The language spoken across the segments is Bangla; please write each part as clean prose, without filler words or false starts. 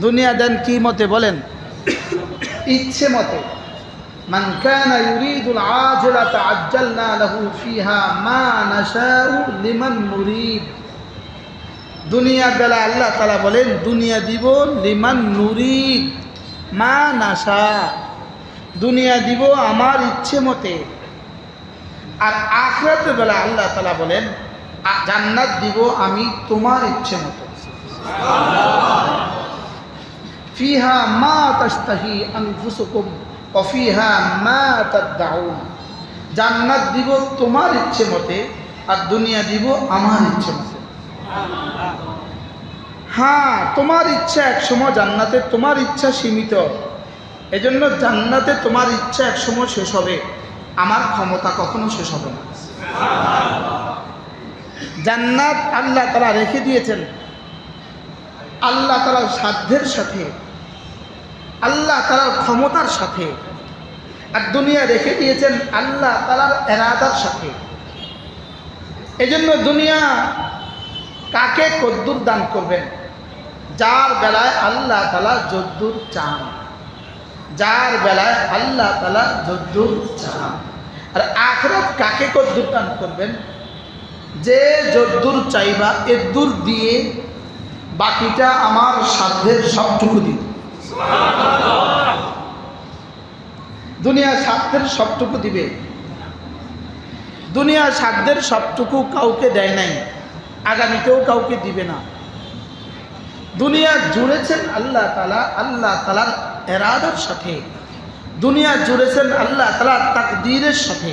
দুনিয়া দেন কি মতে বলেন? ইচ্ছে মতে। মান কানা ইউরিদুল আজিলাতা আজ্জালনা লাহু ফিহা মা নাশাউ লিমান নুরিদ। দুনিয়ার বেলা আল্লাহ তাআলা বলেন দুনিয়া দিব লিমান নুরিদ, মা নাশা, দুনিয়া দিব আমার ইচ্ছে মতে। আর আখিরাতের বেলা আল্লাহ তাআলা বলেন জান্নাত দিব আমি তোমার ইচ্ছে মতো। ফিহা মা তাশতাহি আনফুসুকুম ওয়া ফিহা মা তাদউন। জান্নাত দিব তোমার ইচ্ছে মতে আর দুনিয়া দিব আমার ইচ্ছে মতে। হ্যাঁ, তোমার ইচ্ছা একসময় জান্নাতে, তোমার ইচ্ছা সীমিত, এজন্য জান্নাতে তোমার ইচ্ছা একসময় শেষ হবে, আমার ক্ষমতা কখনো শেষ হবে না। জান্নাত আল্লাহ তাআলা রেখে দিয়েছেন আল্লাহ তাআলার সাধ্যের সাথে, আল্লাহ তাআলার ক্ষমতার সাথে, আর দুনিয়া রেখে দিয়েছেন আল্লাহ তাআলার ইরাদার সাথে। এজন্য দুনিয়া কাকে কদ্দুর দান করবেন? যার বেলায় আল্লাহ তাআলা যদ্দুর চান, যার বেলায় আল্লাহ তাআলা যদ্দুর চান। আর আখিরাত কাকে কদ্দুর দান করবেন? যে যদ্দুর চাইবা এদ্দুর দিয়ে বাকিটা আমার সাধ্যের সবটুকু দিন। দুনিয়া সাধ্যের সবটুকু দিবে, দুনিয়া সাধ্যের সবটুকু কাউকে দেয় নাই, আগামীতেও কাউকে দিবে না। দুনিয়া জুড়েছেন আল্লাহ তাআলা, আল্লাহ তাআলার ইরাদার সাথে, দুনিয়া জুড়েছেন আল্লাহ তাআলার তাকদীরের সাথে,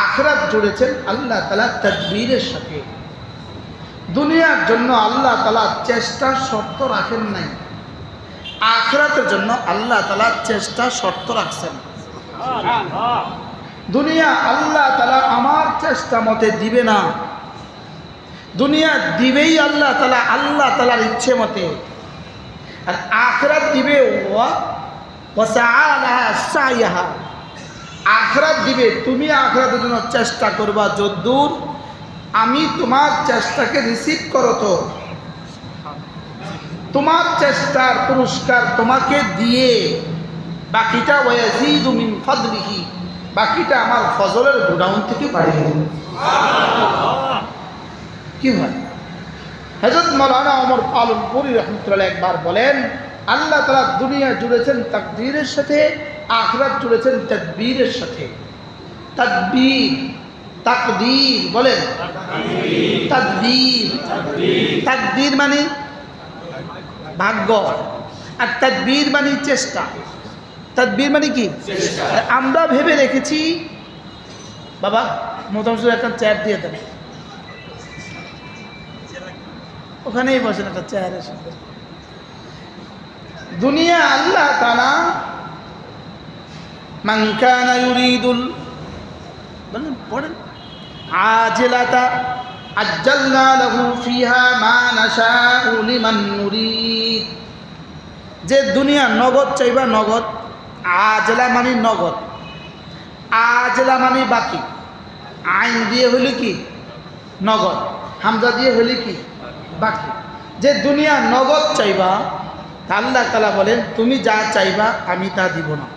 আখিরাত জুড়েছেন আল্লাহ তাআলার তাদবীরের সাথে। দুনিয়ার জন্য আল্লাহ তাআলা চেষ্টা শর্ত রাখেন নাই, আখিরাতের জন্য আল্লাহ তাআলা চেষ্টা শর্ত রাখছেন। দুনিয়া আল্লাহ তাআলা আমার চেষ্টা মতে দিবে না, দুনিয়া দিবেই আল্লাহ তাআলা, আল্লাহ তাআলার ইচ্ছে মতে। আর আখিরাত দিবে ওয়াসাআলাহা সাইয়াহা, আখিরাত দিবে তুমি আখিরাতের জন্য চেষ্টা করবা যদ্দূর আমি তোমার চেষ্টাকে রিসিভ করো, তো তোমার চেষ্টার পুরস্কার তোমাকে দিয়ে বাকিটা ওয়ায়াজিদু মিন ফাদলিহি, বাকিটা আমার ফজলের গোডাউন থেকে বাড়িয়ে দেব। কি হয়? হযরত মাওলানা ওমর পালনপুরি রাহমাতুল্লাহ একবার বলেন আল্লাহ তাআলা দুনিয়া জুড়েছেন তাকদীরের সাথে, আখিরাত জুড়েছেন তাদবীরের সাথে। তাদবীর, তাকদীর বলেন, তাদবীর, তাকদীর মানে ভাগ্য, আর তাদবীর মানে চেষ্টা। তাদবীর মানে কি? আমরা ভেবে রেখেছি বাবা মোটামুটি একটা চেয়ার দিয়ে দেন, ওখানেই বসেন একটা চেয়ারের সাথে। দুনিয়া আল্লাহ তাআলা মান কানা ইউরিদুল বলেন পড়েন আজিলাতা আজ্জালনা লাহু ফিহা মা নাশাউ লিমান নুরিদ। যে দুনিয়া নগদ চাইবা নগদ, আজলা মানে নগদ, আজলা মানে বাকি, আইন দিয়ে হইলে কি নগদ, হামজা দিয়ে হইলে কি বাকি। যে দুনিয়া নগদ চাইবা আল্লাহ তাআলা বলেন তুমি যা চাইবা আমি তা দিব না,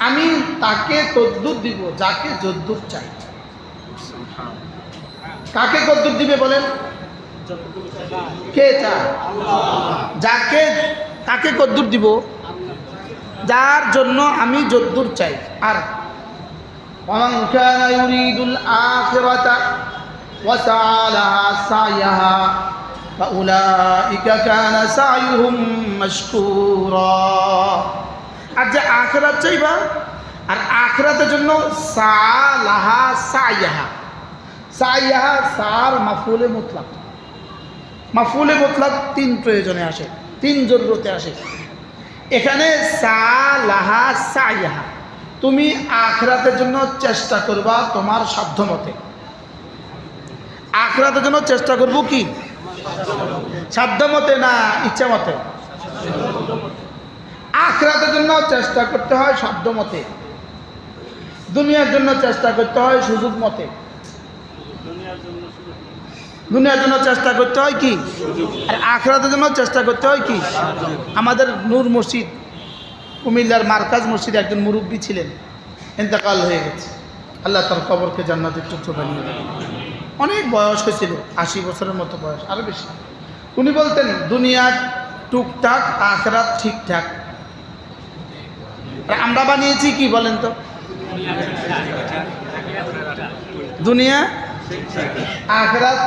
আমি তাকে তদ্দুর দিব যাকে যদ্দুর চাই। কাকে কদ্দুর দিবে বলেন? কে চায়? যাকে, তাকে কদ্দুর দিব যার জন্য আমি যদ্দুর চাই। আর ওয়ামান কানা ইউরিদুল আখিরাতা ওয়া সাআ লাহা সাইয়াহা ফাউলাইকা কানা সাইয়ুহুম মাশকুরা। আর যে আখিরাত চাইবা আর আখিরাতের জন্য সাআ লাহা সাইয়াহা, সাইয়াহা সার মাফউলে মুতলাক, মাফউলে মুতলাক তিন প্রয়োজনে আসে, তিন জরুরতে আসে। এখানে সাআ লাহা সাইয়াহা, তুমি আখিরাতের জন্য চেষ্টা করবা তোমার সাধ্য মতে। আখিরাতের জন্য চেষ্টা করব কি সাধ্য মতে না ইচ্ছা মতে? আখিরাতের জন্য চেষ্টা করতে হয় সাধ্য মতে, দুনিয়ার জন্য চেষ্টা করতে হয় সুযোগ মতে। দুনিয়ার জন্য চেষ্টা করতে হয় কি, আর আখিরাতের জন্য চেষ্টা করতে হয় কি। আমাদের নূর মসজিদ, কুমিল্লার মার্কাজ মসজিদে একজন মুরব্বী ছিলেন, ইন্তেকাল হয়ে গেছে। আল্লাহ তার কবরকে জান্নাতের চুচ্চ বানিয়ে দেবেন। অনেক বয়স হয়েছিল, 80 বছরের মতো বয়স, আরও বেশি। উনি বলতেন দুনিয়া টুকটাক, আখিরাত ঠিকঠাক। আমরা বানিয়েছি কি বলেন তো? দুনিয়া আখিরাত,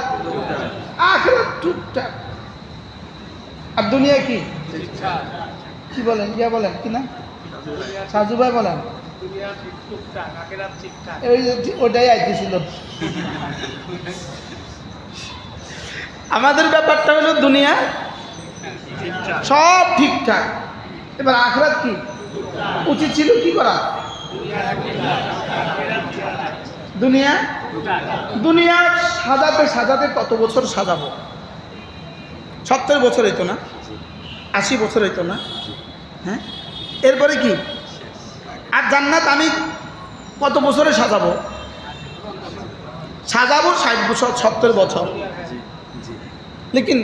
আখিরাত টুকটাক, আর দুনিয়া কি কি বলেন, ইয়া বলেন কি না, সাজু ভাই বলেন, ওটাই আইতেছিল। আমাদের ব্যাপারটা হলো দুনিয়া সব ঠিকঠাক, এবার আখিরাত কি উচিত ছিল কি করা। দুনিয়া দুনিয়া সাজাতে সাজাতে কত বছর সাজাবো? 70 বছর হইতো না, 80 বছর হইতো না, হ্যাঁ? এরপরে কি? আর জান্নাত আমি কত বছরে সাজাবো? সাজাবো 60 বছর, 70 বছর, লেকিন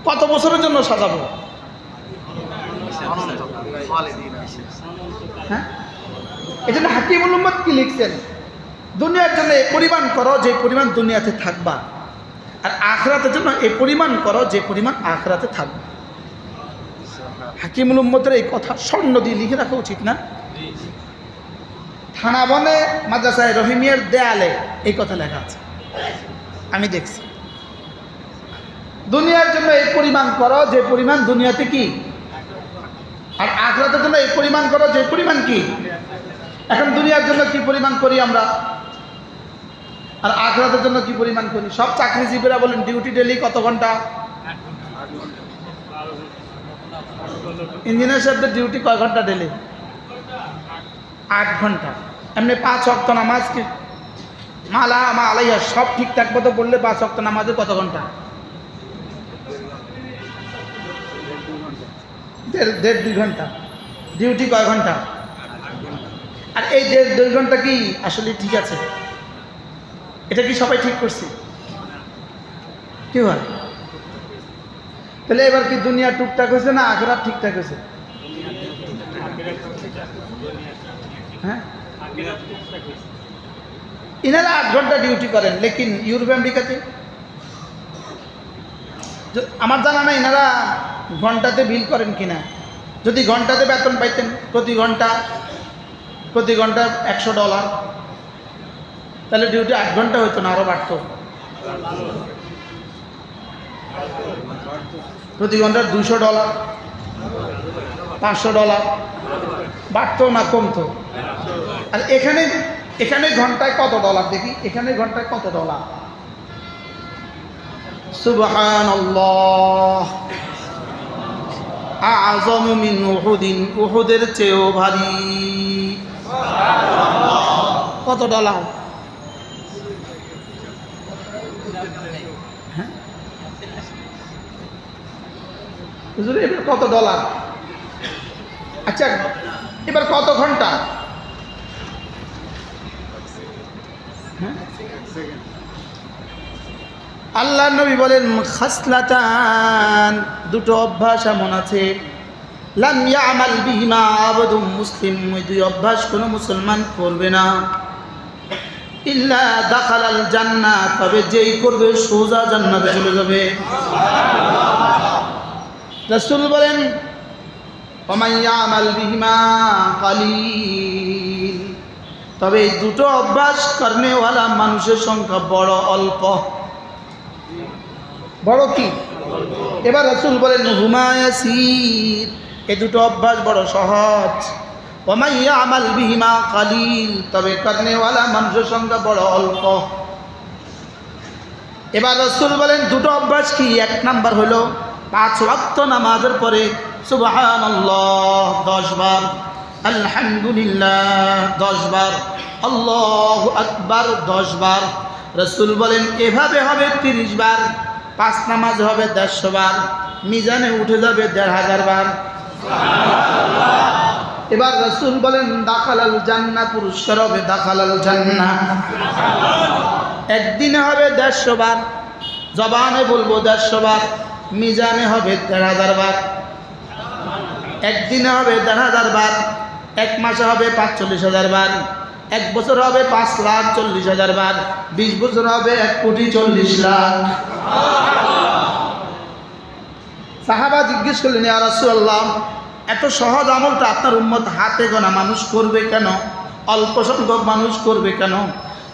কত বছরের জন্য সাজাবো? হ্যাঁ, এই জন্য হাকিমুল উম্মত কি লিখছেন, দুনিয়ার জন্য এই পরিমাণ করো যে পরিমাণ দুনিয়াতে থাকবা, আর আখিরাতের জন্য এই পরিমাণ করো যে পরিমাণ আখিরাতে থাকবা। হাকিমুল উম্মতের এই কথা স্বর্ণ দিয়ে লিখে রাখা উচিত না? থানা বনে মাদ্রাসায় রহিমিয়ার দেয়ালে এই কথা লেখা আছে, আমি দেখছি। দুনিয়ার জন্য এই পরিমাণ করো যে পরিমাণ দুনিয়াতে কি, আর আখিরাতের জন্য এই পরিমাণ করো যে পরিমাণ কি। এখন দুনিয়ার জন্য কি পরিমাণ করি আমরা, আর আখিরাতের জন্য কি পরিমাণ করি? সব চাকরিজীবীরা বলেন ডিউটি ডেলি কত ঘন্টা? ইঞ্জিনিয়ার সাহেবদের ডিউটি কয় ঘন্টা ডেলি? 8 ঘন্টা। এমনি 5 ওয়াক্ত নামাজ কি মালা মা আলাইয়া সব ঠিকঠাক মতো পড়লে 5 ওয়াক্ত নামাজে কত ঘন্টা? 1.5-2 ঘন্টা। ডিউটি কয় ঘন্টা? আর এই 1.5-2 ঘন্টা কি আসলে ঠিক আছে? এটা কি সবাই ঠিক করছে? কি হয় তাহলে এবার কি দুনিয়া টুকটাক হয়েছে না আখিরাত ঠিকঠাক হয়েছে? হ্যাঁ, ইনারা 8 ঘন্টা ডিউটি করেন, লেকিন ইউরোপ আমেরিকাতে আমার জানা নাই ইনারা ঘন্টাতে বিল করেন কিনা। যদি ঘন্টাতে বেতন পাইতেন প্রতি ঘন্টা $100, তাহলে ডিউটি 8 ঘন্টা হইতো না, আরো বাড়তো। প্রতি ঘন্টার $200, $500 বাড়তো না কমতো? আর এখানে ঘন্টায় কত ডলার দেখি, এখানে ঘন্টায় কত ডলার? সুবহানাল্লাহ, আযমু মিন উহুদিন, উহুদের চেয়েও ভারী। কত ডলার? হ্যাঁ হুজুর, এবার কত ডলার? আচ্ছা, এবার কত ঘন্টা? আল্লাহ নবী বলেন খাসলাতান, দুটো অভ্যাস এমন আছে, লাম ইয়ামাল বিহিমা আবদুম মুসলিম, ওই দুই অভ্যাস কোনো মুসলমান করবে না, ইল্লা দাখালাল জান্নাহ, তবে যেই করবে সোজা জান্নাতে চলে যাবে। রাসূল বলেন ওমান ইয়ামাল বিহিমা কালিল, তবে এই দুটো অভ্যাস করনেওয়ালা মানুষের সংখ্যা বড় অল্প। বড় কি? এবার রাসূল বলেন হুমা ইয়াসির, এই দুটো অভ্যাস বড় সহজ। ওমান ইয়ামাল বিহিমা কালিল, তবে করনেওয়ালা মানুষের সংখ্যা বড় অল্প। এবার রাসূল বলেন দুটো অভ্যাস কি? 1 নাম্বার হলো 5 ওয়াক্ত নামাজের পরে সুবহানাল্লাহ 10 বার, আলহামদুলিল্লাহ 10 বার, আল্লাহু আকবার 10 বার। রাসূল বলেন এভাবে হবে 30 বার, 5 নামাজ হবে 150 বার, মিজানে উঠে যাবে 1500 বার। এবার রাসূল বলেন দাখালাল জান্নাহ, পুরস্কার হবে দাখালাল জান্নাহ। একদিনে হবে 150 বার, জবানে বলবো 150 বার, মিজানে হবে 1,500 বার, একদিনে হবে 1,500 বার, এক মাসে হবে 45,000 বার, এক বছর হবে 5,40,000 বার, 20 বছর হবে 1,40,00,000। সাহাবা জিজ্ঞেস করলেন, ইয়া রাসূলুল্লাহ, এত সহজ আমলটা আপনার উম্মত হাতে গোনা মানুষ করবে কেন, অল্প সংখ্যক মানুষ করবে কেন?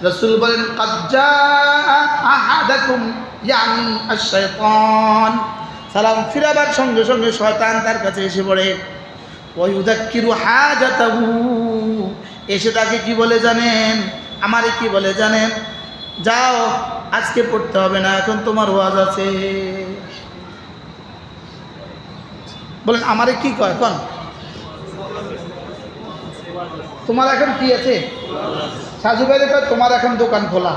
রাসূল বলেন, ক্বাদ জাআ আহাদাকুম ইয়ানি আশ-শাইতান, সালাম ফিরাবার সঙ্গে সঙ্গে শয়তান তার কাছে এসে পড়ে। ওয়া ইউযাক্কিরু হাজাতাহু, এসে তাকে কি বলে জানেন? আমারে কি বলে জানেন? যাও, আজকে পড়তে হবে না, এখন তোমার ওয়াজ আছে। বলেন আমারে কি কয়? এখন তোমার এখন কি আছে? সাজু ভাইরে কয় তোমার এখন দোকান খোলা,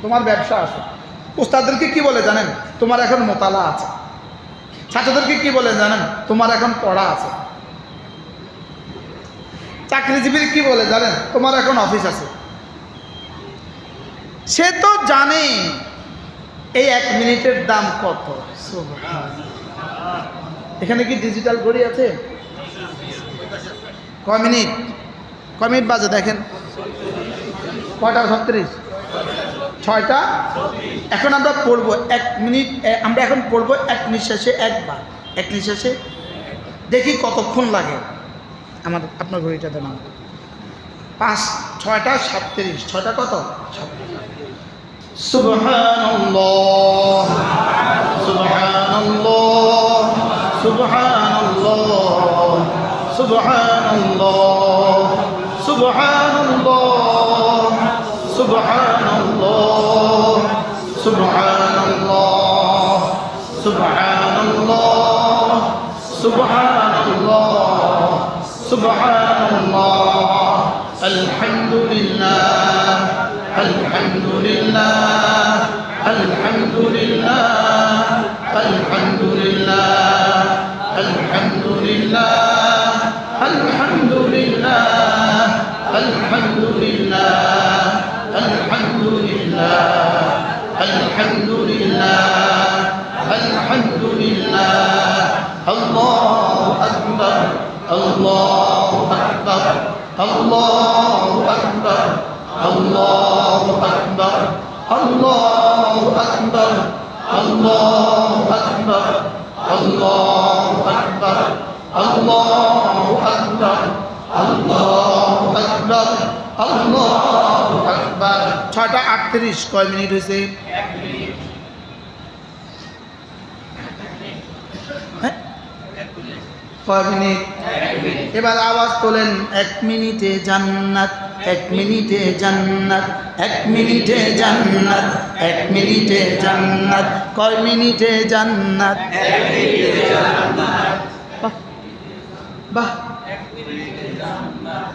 তোমার ব্যবসা আছে। উস্তাদদেরকে কি বলে জানেন? তোমার এখন মোতালা আছে। ছাত্রদেরকে কি বলে জানেন? তোমার এখন পড়া আছে। চাকরিজীবীর কি বলে জানেন? তোমার এখন অফিস আছে। সে তো জানে এই 1 মিনিটের দাম কত। এখানে কি ডিজিটাল ঘড়ি আছে? কয় মিনিট বাজে দেখেন? কয়টা? 36, 6টা। এখন আমরা পড়বো 1 মিনিট, আমরা এখন পড়বো 1 নিঃশ্বাসে একবার, 1 নিঃশ্বাসে। দেখি কতক্ষণ লাগে। আপনার ঘড়িটা দেন। 6টা 37, 6টা কত? সুবহানাল্লাহ, সুবহানাল্লাহ, সুবহানাল্লাহ, সুবহানাল্লাহ, সুবহানাল্লাহ, সুবহানাল্লাহ, সুবহানাল্লাহ, সুবহানাল্লাহ, সুবহানাল্লাহ, সুবহানাল্লাহ, আলহামদুলিল্লাহ, আলহামদুলিল্লাহ, আলহামদুলিল্লাহ, আলহামদুলিল্লাহ, আলহামদুলিল্লাহ, আলহামদুলিল্লাহ, আলহামদুলিল্লাহ, আলহামদুলিল্লাহ, আলহামদুলিল্লাহ, আলহামদুলিল্লাহ, আল্লাহু আকবার, আল্লাহু আকবার, আল্লাহু আকবার, আল্লাহু আকবার, আল্লাহু আকবার, আল্লাহু আকবার, আল্লাহু আকবার, আল্লাহু আকবার, আল্লাহু আকবার, আল্লাহু আকবার। 6টা 38, কয় মিনিট হয়েছে? কয় মিনিট? এবার আওয়াজ তোলেন, 1 মিনিটে জান্নাত, 1 মিনিটে জান্নাত, 1 মিনিটে জান্নাত, 1 মিনিটে জান্নাত। কয় মিনিটে জান্নাত? 1 মিনিটে জান্নাত। বাহ, 1 মিনিটে জান্নাত।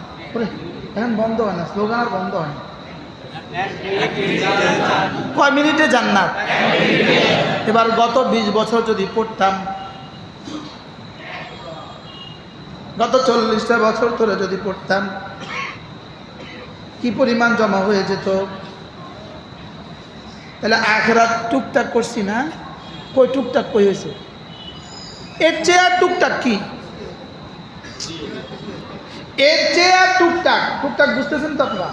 এখন বন্ধ হয় না, স্লোগান আর বন্ধ হয় না। কয় মিনিটে জান্নাত? এবার গত 20 বছর যদি পড়তাম, গত 40টা বছর ধরে যদি পড়তাম, কি পরিমাণ জমা হয়ে যেত। তাহলে আখিরাত টুকটাক করছি না? কই টুকটাক কই হয়েছে? এর চেয়ে আর টুকটাক কি? এর চেয়ে আর টুকটাক, টুকটাক বুঝতেছেন তো আপনারা?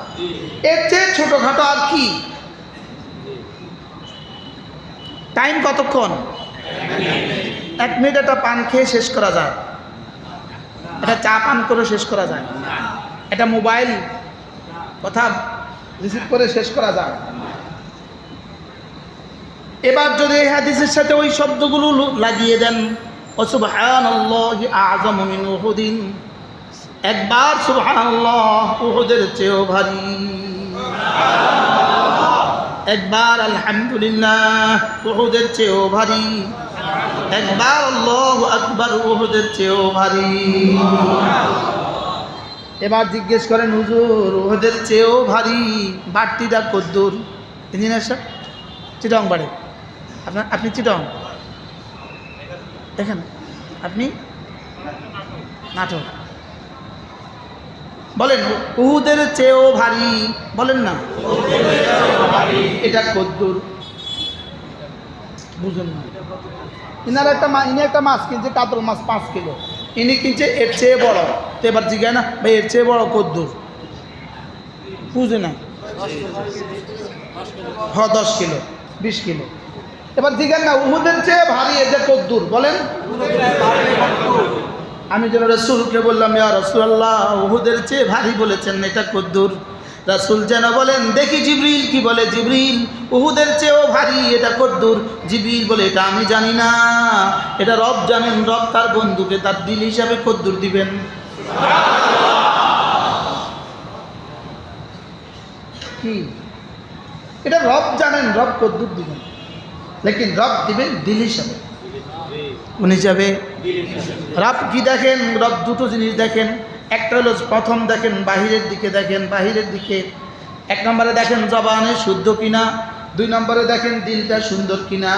এর চেয়ে ছোটখাটো আর কি? টাইম কতক্ষণ? 1 মিনিট একটা পান খেয়ে শেষ করা যায়, এটা চা পান করে শেষ করা যায়, এটা মোবাইল কথা রিসিভ করে শেষ করা যায়। এবার যদি এই হাদিসের সাথে ওই শব্দগুলো লাগিয়ে দেন, ও সুবহানাল্লাহি আযমু মিন উহুদিন, একবার সুবহানাল্লাহ উহুদের চেয়েও ভারী, একবার আলহামদুলিল্লাহ উহুদের চেয়েও ভারী, একবার আল্লাহু আকবার উহুদের চেয়েও ভারী। এবার জিজ্ঞেস করেন, হুজুর উহুদের চেয়েও ভারী বাড়তিটা কদ্দুর? ইঞ্জিনিয়ার সাহেব চিটং বাড়ে, আপনি চিটং, দেখেন আপনি নাটক বলেন, উহুদের চেয়েও ভারী বলেন না, এটা কদ্দুর? বুঝুন না, ইনি একটা মাছ কিনছে, কাতল মাছ 5 কিলো, ইনি কিনছে এর চেয়ে বড়। তো এবার জিজ্ঞাসা না ভাই এর চেয়ে বড় কদ্দুর, বুঝে না, 10 কিলো 20 কিলো। এবার জিজ্ঞাসা না উহুদের চেয়ে ভারী এটা কদ্দুর, বলেন। আমি যেন রাসূলকে বললাম, ইয়া রাসূলুল্লাহ উহুদের চেয়ে ভারী বলেছেন, এটা কদ্দুর। রাসূল যেন বলেন, দেখি জিবরিল কি বলে। জিবরিল, উহুদের চেয়েও ভারী, এটা কদ্দুর। জিবরিল বলে, এটা আমি জানি না, এটা রব জানেন। রব তার বন্ধুকে তার দিল হিসাবে কদ্দুর দিবেন। কি এটা রব জানেন, রব কদ্দুর দিবেন, লেকিন রব দিবেন দিল হিসাবে। কোন হিসাবে? রব কি দেখেন? রব দুটো জিনিস দেখেন। একটা হলো প্রথম দেখেন বাহিরের দিকে, দেখেন বাহিরের দিকে। 1 নম্বরে দেখেন জবানে শুদ্ধ কিনা, 2 নম্বরে দেখেন দিলটা সুন্দর কিনা।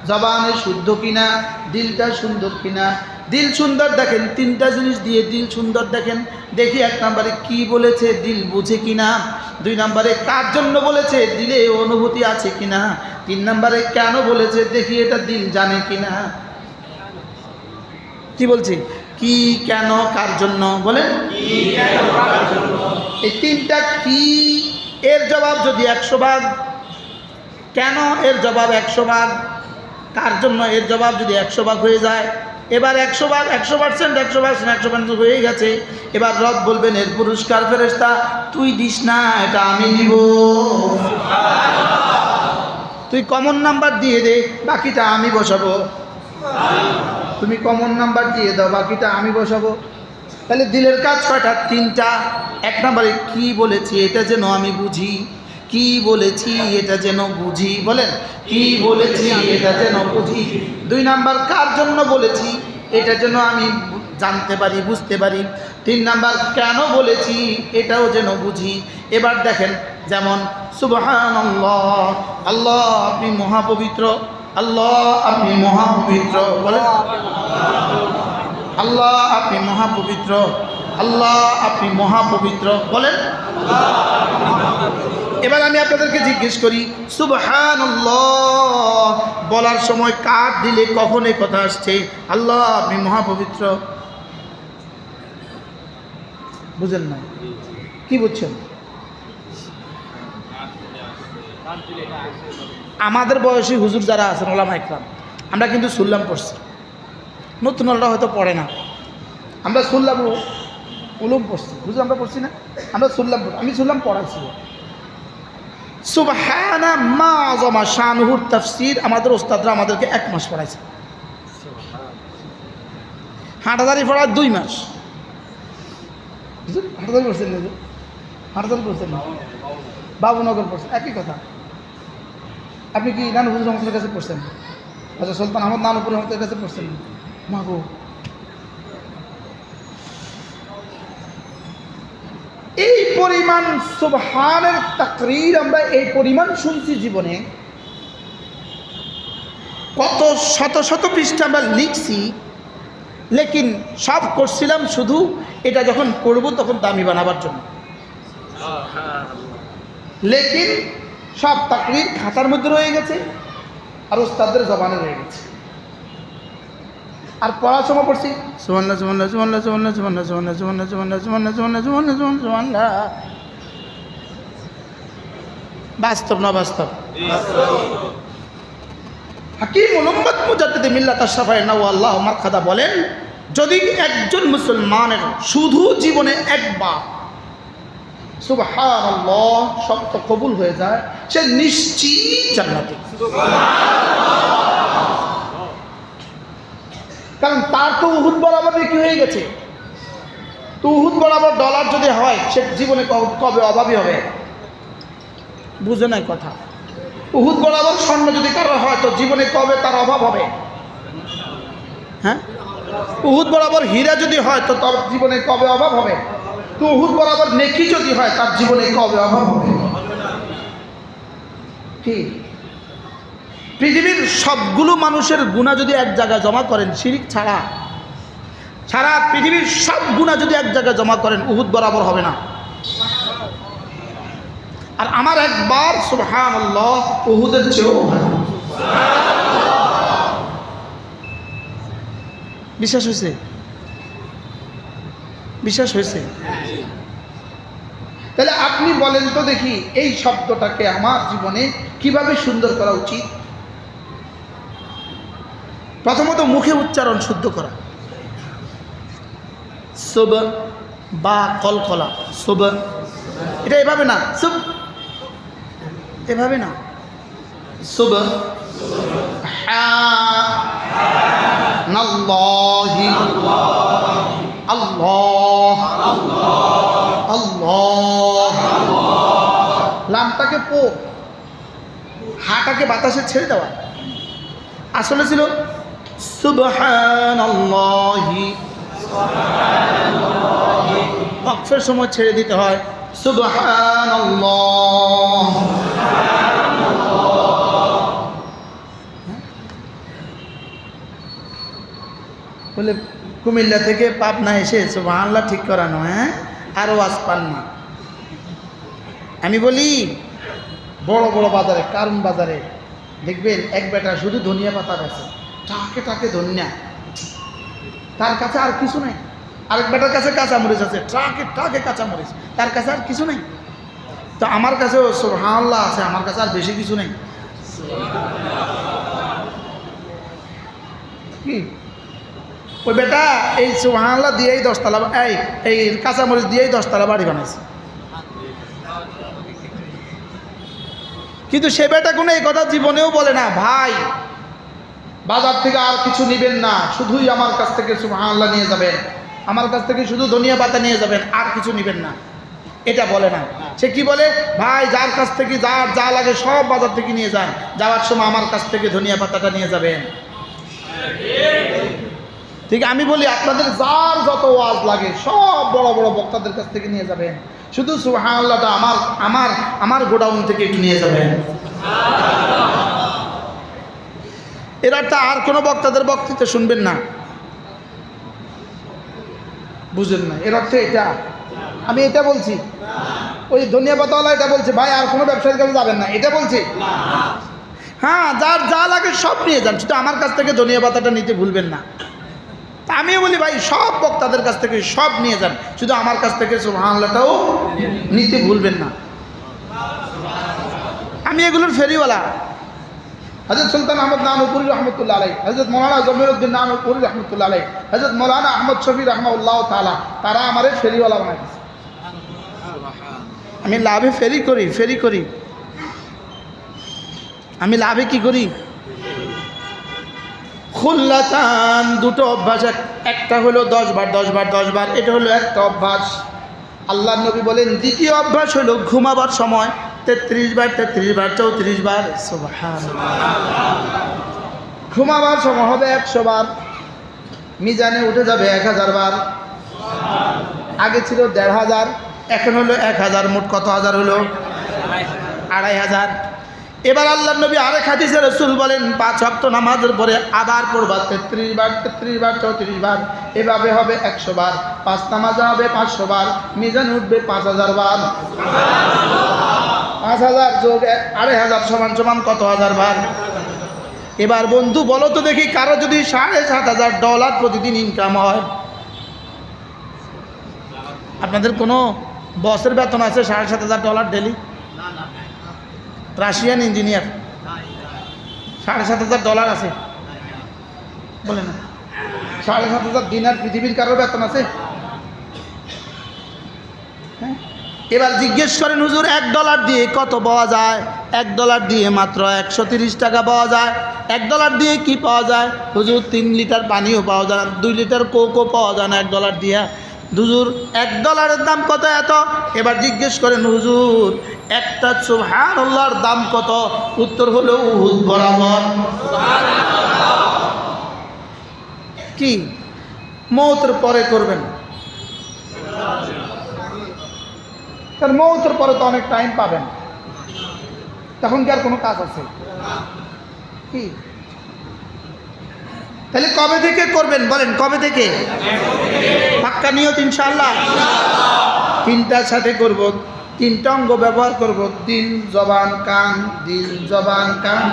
জবানে শুদ্ধ কিনা, দিলটা সুন্দর কিনা। দিল সুন্দর দেখেন 3টা জিনিস দিয়ে দিল সুন্দর দেখেন। দেখি 1 নম্বরে কি বলেছে, দিল বুঝে কিনা। 2 নম্বরে কার জন্য বলেছে, দিলে অনুভূতি আছে কিনা। 3 নম্বরে কেন বলেছে, দেখি এটা দিল জানে কিনা। কি বলছি? কি, কেন, কার জন্য, বলেন। এই 3টা কি এর জবাব যদি 100 ভাগ, কেন এর জবাব 100 ভাগ, কার জন্য এর জবাব যদি 100 ভাগ হয়ে যায়, এবার 100 ভাগ 100% হয়ে গেছে। এবার রব বলবেন, এর পুরস্কার ফেরেশতা তুই দিস না, এটা আমি নিব। তুই কমন নাম্বার দিয়ে দে, বাকিটা আমি বসাবো। তুমি কমন নাম্বার দিয়ে দাও, বাকিটা আমি বসাবো। তাহলে দিলের কাজ কয়টা? 3টা। 1 নম্বরে কি বলেছি এটা যেন আমি বুঝি, কি বলেছি এটা যেন বুঝি, বলেন। কি বলেছি এটা যেন বুঝি। 2 নাম্বার কার জন্য বলেছি এটা যেন আমি জানতে পারি, বুঝতে পারি। 3 নাম্বার কেন বলেছি এটাও যেন বুঝি। এবার দেখেন, যেমন সুবহানাল্লাহ, আল্লাহ আপনি মহাপবিত্র, আল্লাহ আপনি মহাপবিত্র, বলেন। আল্লাহ আপনি মহাপবিত্র, আল্লাহ আপনি মহাপবিত্র, বলেন। এবার আমি আপনাদেরকে জিজ্ঞেস করি, সুবহানাল্লাহ বলার সময় কার দিলে কখন এই কথা আসছে, আল্লাহ আপনি মহাপবিত্র? বুঝেন না? কি বুঝছেন? আমাদের বয়সী হুজুর যারা আছেন, ওলামা ইকরাম, আমরা কিন্তু সুল্লাম পড়ছি, নতুন ওরা হয়তো পড়ে না। আমরা সুল্লাম উলুম পড়ছি, হুজুর আমরা পড়ছি না, আমরা সুল্লাম পড়ছি, আমি সুল্লাম পড়াইছি। সুবহানা মা আযমা শানুহুর তাফসীর আমাদের ওস্তাদরা আমাদেরকে 1 মাস পড়াইছে। হাঁটাদারি পড়ায় 2 মাস। হাঁটাদারি পড়ছেন না? হাঁটাদারি পড়ছেন না? বাবুনগর পড়ছেন, একই কথা। আপনি কি নানু হুজুর রহমতের কাছে পড়ছেন? আচ্ছা, সুলতান আহমদ নানুপুর রহমতের কাছে পড়ছেন? মাগো, এই পরিমাণ সুবহানের তাকরীর আমরা এই পরিমাণ শুনছি জীবনে। কত শত শত পৃষ্ঠা আমরা লিখছি, লেকিন সব করছিলাম শুধু এটা যখন করব তখন দামি বানাবার জন্য। লেকিন সব তাকরীর খাতার মধ্যে রয়ে গেছে আর ওস্তাদের জবানে রয়ে গেছে। আর পড়ার সময় পড়ছি সুবহানাল্লাহ সুবহানাল্লাহ সুবহানাল্লাহ সুবহানাল্লাহ সুবহানাল্লাহ সুবহানাল্লাহ সুবহানাল্লাহ সুবহানাল্লাহ সুবহানাল্লাহ সুবহানাল্লাহ সুবহানাল্লাহ। বাস্তব না বাস্তব? হাকিম উম্মত মুজাদ্দিদ মিল্লাত আশরাফায়ে নাওয়াল্লাহ মারকাদা বলেন, যদি একজন মুসলমানের শুধু জীবনে একবার সুবহানাল্লাহ শব্দ কবুল হয়ে যায়, সে নিশ্চিত জান্নাতি। কারণ তার তো উহুদ বরাবর কি হয়ে গেছে। তো উহুদ বরাবর ডলার যদি হয়, সে জীবনে কবে অভাবী হবে? বুঝে নাই কথা। উহুদ বরাবর স্বর্ণ যদি কারো হয়, তো জীবনে কবে তার অভাব হবে? হ্যাঁ, উহুদ বরাবর হীরা যদি হয়, তো তার জীবনে কবে অভাব হবে? তো উহুদ বরাবর নেকি যদি হয়, তার জীবনে কবে অভাব হবে? কি পৃথিবীর সবগুলো মানুষের গুনাহ যদি এক জায়গায় জমা করেন, শিরিক ছাড়া, সারা পৃথিবীর সব গুনাহ যদি এক জায়গায় জমা করেন, উহুদ বরাবর হবে না। আর আমার একবার সুবহানাল্লাহ উহুদের চেয়েও ভালো। বিশ্বাস হয়েছে? বিশ্বাস হয়েছে? তাহলে আপনি বলেন তো দেখি, এই শব্দটাকে আমার জীবনে কিভাবে সুন্দর করা উচিত? প্রথমত মুখে উচ্চারণ শুদ্ধ করা। সুব বা কলকলা, সুব, এটা এভাবে না, সুব এভাবে না, সুব নাল্লাহি আল্লাহ আল্লাহ, লামটাকে পো, হাটাকে বাতাসে ছেড়ে দেওয়া। আসলে ছিল সুবহানাল্লাহি, ওয়াকফের সময় ছেড়ে দিতে হয় সুবহানাল্লাহ। বলে কুমিল্লা থেকে পাবনা এসে সুবহানাল্লাহ ঠিক করানো, হ্যাঁ, আরও ওয়াজ পান না। আমি বলি বড় বড় বাজারে, কারণ বাজারে দেখবেন এক বেটা শুধু ধনিয়া পাতা বেছে, টাকে টাকে ধনিয়া, তার কাছে আর কিছু নাই। আরেক বেটার কাছে কাঁচামরিচ আছে, ট্রাকে ট্রাকে কাঁচামরিচ, তার কাছে আর কিছু নেই। তো আমার কাছেও সুবহানাল্লাহ আছে, আমার কাছে আর বেশি কিছু নেই। কি ওই বেটা এই সুবহানাল্লাহ দিয়েই 10 তলা, এই কাঁচামরিচ দিয়েই 10 তলা বাড়ি বানাইছে। কিন্তু সে বেটা কোনো এই কথা জীবনেও বলে না, ভাই বাজার থেকে আর কিছু নেবেন না, শুধুই আমার কাছ থেকে সুবহানাল্লাহ নিয়ে যাবেন, আমার কাছ থেকে শুধু ধনিয়া পাতা নিয়ে যাবেন, আর কিছু নেবেন না, এটা বলে না। সে কি বলে, ভাই যার কাছ থেকে যার যা লাগে সব বাজার থেকে নিয়ে যান, যাওয়ার সময় আমার কাছ থেকে ধনিয়া পাতাটা নিয়ে যাবেন। ঠিক আমি বলি আপনাদের যার যত ওয়াজ লাগে সব বড় বড় বক্তাদের কাছ থেকে নিয়ে যাবেন, শুধু সুবহানাল্লাহটা আমার আমার আমার গোডাউন থেকে একটু নিয়ে যাবেন। এর অর্থ আর কোনো বক্তাদের বক্তৃতা শুনবেন না, বুঝেন না? এর অর্থ এটা আমি এটা বলছি, ওই ধনিয়া পাতাওয়ালা এটা বলছে, ভাই আর কোনো ব্যবসায়ীর কাছে যাবেন না, এটা বলছে। হ্যাঁ, যার যা লাগে সব নিয়ে যান, শুধু আমার কাছ থেকে ধনিয়া পাতাটা নিতে ভুলবেন না। আমিও বলি ভাই সব বক্তাদের কাছ থেকে সব নিয়ে যান, শুধু আমার কাছ থেকে সুবহানাল্লাহটাও নিতে ভুলবেন না। আমি এগুলোর ফেরিওয়ালা। হযরত সুলতান আহমদ নানুপুরি রহমতুল্লাহ আলাইহি, হযরত মৌলানা জমিরউদ্দিন নানুপুরি রহমতুল্লাহ আলাইহি, হযরত মৌলানা আহমদ শফি রাহমাহুল্লাহ তাআলা, তারা আমারে ফেরিওয়ালা বানাই দিয়েছে। আমি লাভে ফেরি করি, আমি লাভে কি করি? খুল্লাতান, দুটো অভ্যাস, একটা হলো 10 বার 10 বার 10 বার, এটা হলো একটা অভ্যাস। আল্লাহ নবী বলেন দ্বিতীয় অভ্যাস হলো ঘুমাবার সময় 33 বার 33 বার 34 বার সুবহানাল্লাহ। ঘুমাবার সময় হবে 100 বার, মিজানে উঠে যাবে 1000 বার। আগে ছিল 1500, এখন হলো 1000, মোট কত হাজার হলো? 2500। এবার আল্লাহ নবী আরেক হাদিসে রাসূল বলেন 5 ওয়াক্ত নামাজের পরে আবার পড়বা 33 বার 33 বার 34 বার, এভাবে হবে 100 বার। 5 নামাজে হবে 500 বার, মিজান উঠবে 5000 বার। 5000 যোগ 2500 সমান সমান কত হাজার বার? এবার বন্ধু বলো তো দেখি, কারো যদি $7500 প্রতিদিন ইনকাম হয়, আপনাদের কোনো বসের বেতন আছে $7500 ডেলি? রাশিয়ান ইঞ্জিনিয়ার $7500 আছে, বলে না? 7500 দিনার পৃথিবীর কারোর বেতন আছে? হ্যাঁ, এবার জিজ্ঞেস করেন হুজুর $1 দিয়ে কত পাওয়া যায়? $1 দিয়ে মাত্র 130 টাকা পাওয়া যায়। $1 দিয়ে কি পাওয়া যায় হুজুর? 3 লিটার পানিও পাওয়া যায় না, 2 লিটার কোকও পাওয়া যায় না $1 দিয়ে। হুজুর $1 দাম কত এত? এবার জিজ্ঞেস করেন হুজুর একটা সুবহানাল্লাহর দাম কত? উত্তর হলো উহুদ বরাবর। কি মওতের পরে করবেন? কারণ মওতের পরে তো অনেক টাইম পাবেন, তখন কি আর কোনো কাজ আছে? কি তাহলে কবে থেকে করবেন বলেন? কবে থেকে? পাক্কা নিয়ত ইনশাআল্লাহ। 3টার সাথে করব, তিনটা অঙ্গ ব্যবহার করব, দিল, জবান, কান। দিল, জবান, কান।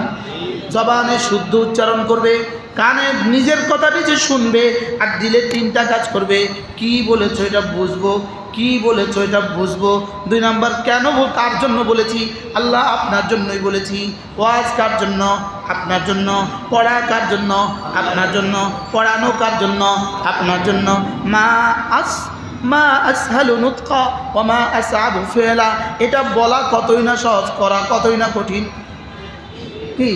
জবানে শুদ্ধ উচ্চারণ করবে, কানে নিজের কথা নিজে শুনবে, আর দিলে তিনটা কাজ করবে। কি বলেছো এটা বুঝবো, কি বলেছো এটা বুঝবো। 2 নাম্বার, কেন কার জন্য বলেছি? আল্লাহ আপনার জন্যই বলেছি। ওয়াজ কার জন্য? আপনার জন্য। পড়া কার জন্য? আপনার জন্য। পড়ানো কার জন্য? আপনার জন্য। মা আসহালু নুতকা ওয়া মা আসআবু ফিলা, এটা বলা কতই না সহজ, করা কতই না কঠিন। কি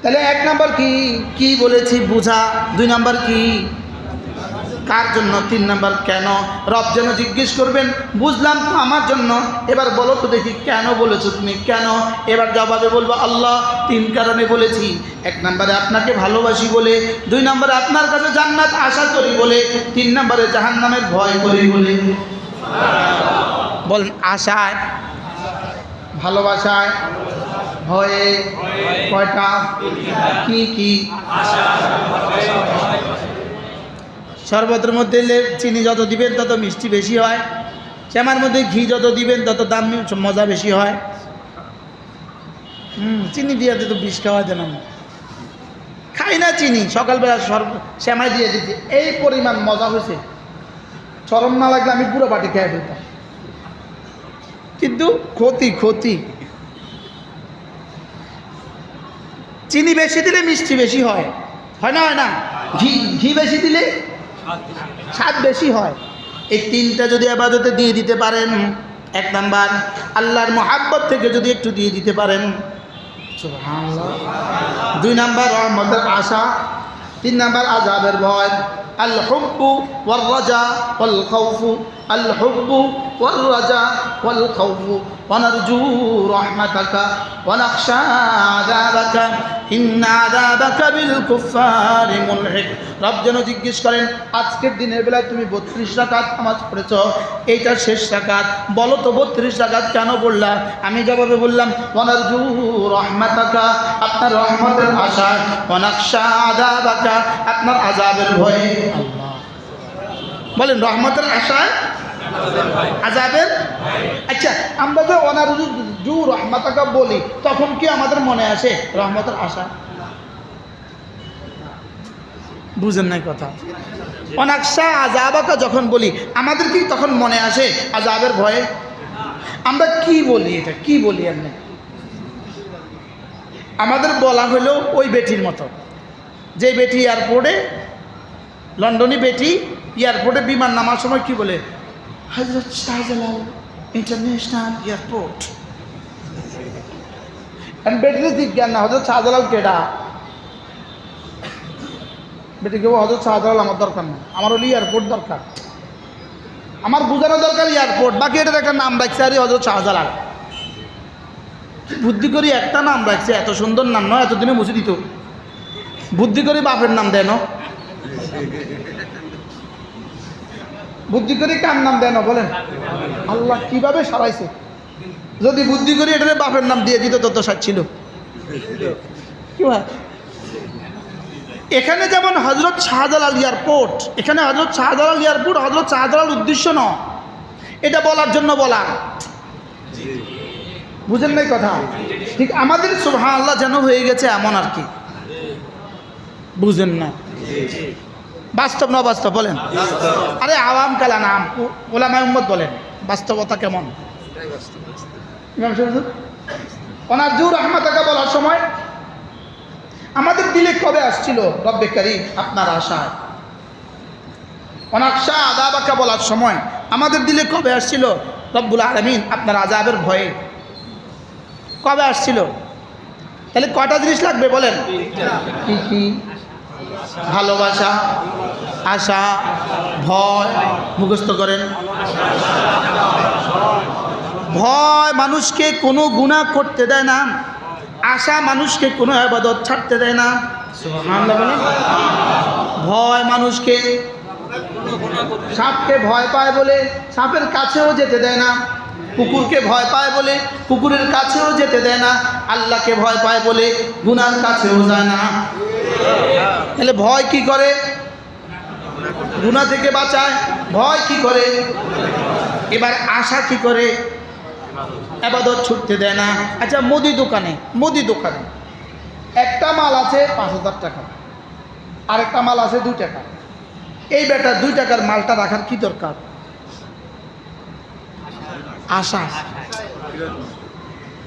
তাহলে 1 নাম্বার কি বলেছি বুঝা, 2 নাম্বার কি কার জন্য, 3 নাম্বার কেন। রব যেন জিজ্ঞেস করবেন, বুঝলাম তো আমার জন্য, এবার বলো তো দেখি কেন বলেছো তুমি, কেন? এবার জবাবে বলবো আল্লাহ 3 কারণে বলেছি। 1 নম্বরে আপনাকে ভালোবাসি বলে, 2 নম্বরে আপনার কাছে জান্নাত আশা করি বলে, 3 নম্বরে জাহান্নামের ভয় করি বলে। বলেন, আশায়, ভালোবাসায়, ভয়ে, কয়টা? কি? শরবতের মধ্যে চিনি যত দিবেন তত মিষ্টি বেশি হয়, শ্যামার মধ্যে ঘি যত দিবেন তত দাম মজা বেশি হয়। চিনি দিয়ে তো বিষ খাওয়া যেন খাই না চিনি, সকালবেলা শ্যামাই দিয়ে দিতে এই পরিমাণ মজা হয়েছে, চরম না লাগলে আমি পুরো বাটি খেয়ে ফেলতাম। কিন্তু ক্ষতি। চিনি বেশি দিলে মিষ্টি বেশি হয়, হয় না? ঘি বেশি দিলে স্বাদ বেশি হয়। এই 3টা যদি ইবাদতে দিয়ে দিতে পারেন, 1 নাম্বার আল্লাহর মহাব্বত থেকে যদি একটু দিয়ে দিতে পারেন, সুবহানাল্লাহ। 2 নাম্বার রহমতের আশা, 3 নাম্বার আযাবের ভয়। আল হুব্বু ওয়ার রাজা ওয়াল খাউফু, আল হুব্বু ওয়ার রাজা ওয়াল খাউফু ওয়া নারজু রাহমাতাকা ওয়া নাখশা আযাবাকা ইন্না আযাবাকা বিল কুফফারি মুলহিক। রব যেন জিজ্ঞেস করেন, আজকের দিনের বেলায় তুমি 32 রাকাত নামাজ পড়েছ, এইটা শেষ রাকাত, বলো তো 32 রাকাত কেন পড়লা? আমি জবাবে বললাম ওয়া নারজু রাহমাতাকা, আপনার রহমতের আশায়, ওয়া নাখশা আযাবাকা, আপনার আযাবের ভয়ে। আল্লাহ বলেন, রহমতের আশায়, আযাবের। আচ্ছা, আমরা যে ওয়া নারজু রাহমাতাকা বলি, তখন কি আমাদের মনে আসে রহমতের আশা? বুঝেন নাই কথা। অনাকশা আযাবাকা যখন বলি, আমাদের কি তখন মনে আসে আযাবের ভয়ে? আমরা কি বলি, এটা কি বলি? এমনি আমাদের বলা হলো ওই বেটির মতো, যে বেটি এয়ারপোর্টে, লন্ডনী বেটি এয়ারপোর্টে বিমান নামার সময় কি বলে? Hazrat Shahjalal international airport. বেটির জিজ্ঞাসা না, হযরত শাহজালাল কেডা? বেটি কেউ হযরত শাহজালাল আমার দরকার না, আমার হলো এয়ারপোর্ট দরকার, আমার বোঝানো দরকার এয়ারপোর্ট। বাকি এটার একটা নাম রাখছে আরে হযরত শাহজালাল। বুদ্ধি করি একটা নাম রাখছে, এত সুন্দর নাম নয়, এতদিনে মুছে দিত। বুদ্ধি করি বাপের নাম দেন, বুদ্ধি করি কার নাম দেন বলেন? আল্লাহ কিভাবে সরাইছে। যদি বুদ্ধি করি এটারে বাপের নাম দিয়ে দিত তত সাথ ছিল। কি হয় এখানে যেমন হযরত শাহজালাল এয়ারপোর্ট, এখানে হযরত শাহজালাল এয়ারপোর্ট হযরত শাহজালাল উদ্দেশ্য ন, এটা বলার জন্য বলা। বুঝেন নাই কথা? ঠিক আমাদের সুবহানাল্লাহ যেন হয়ে গেছে এমন আর কি। বুঝেন না? বাস্তব না বাস্তব বলেন? আরে আওয়াম কালা নাম ওলামায়ে উম্মত বলেন, বাস্তবতা কেমন? ইমাম সাহেব ওনারজু রাহমাতাকা বলার সময় আমাদের দিলে কবে আসছিল রব্বে কারীম আপনার আশায়? অনাকশা আযাবাকা বলার সময় আমাদের দিলে কবে আসছিল রব্বুল আলামিন আপনার আযাবের ভয়ে? কবে আসছিল? তাহলে কয়টা জিনিস লাগবে বলেন? কি? ভালোবাসা, আশা, ভয়। মুখস্থ করেন। ভয় মানুষকে কোনো গুনাহ করতে দেয় না, আশা মানুষকে কোনো ইবাদত ছাড়তে দেয় না। সুবহানাল্লাহ বলেন। ভয় মানুষকে, সাপকে ভয় পায় বলে সাপের কাছেও যেতে দেয় না, কুকুরকে ভয় পায় বলে কুকুরের কাছেও যেতে দেয় না, আল্লাহকে ভয় পায় বলে গুনার কাছেও যায় না। তাহলে ভয় কি করে? গুনাহ থেকে বাঁচায়। ভয় কি করে? এবার আশা কি করে? ইবাদত ছুটতে দেয় না। আচ্ছা, মুদি দোকানে একটা মাল আছে 5,000 টাকা, আরেকটা মাল আছে 2 টাকা। এই বেটা 2 টাকার মালটা রাখার কি দরকার? আশা।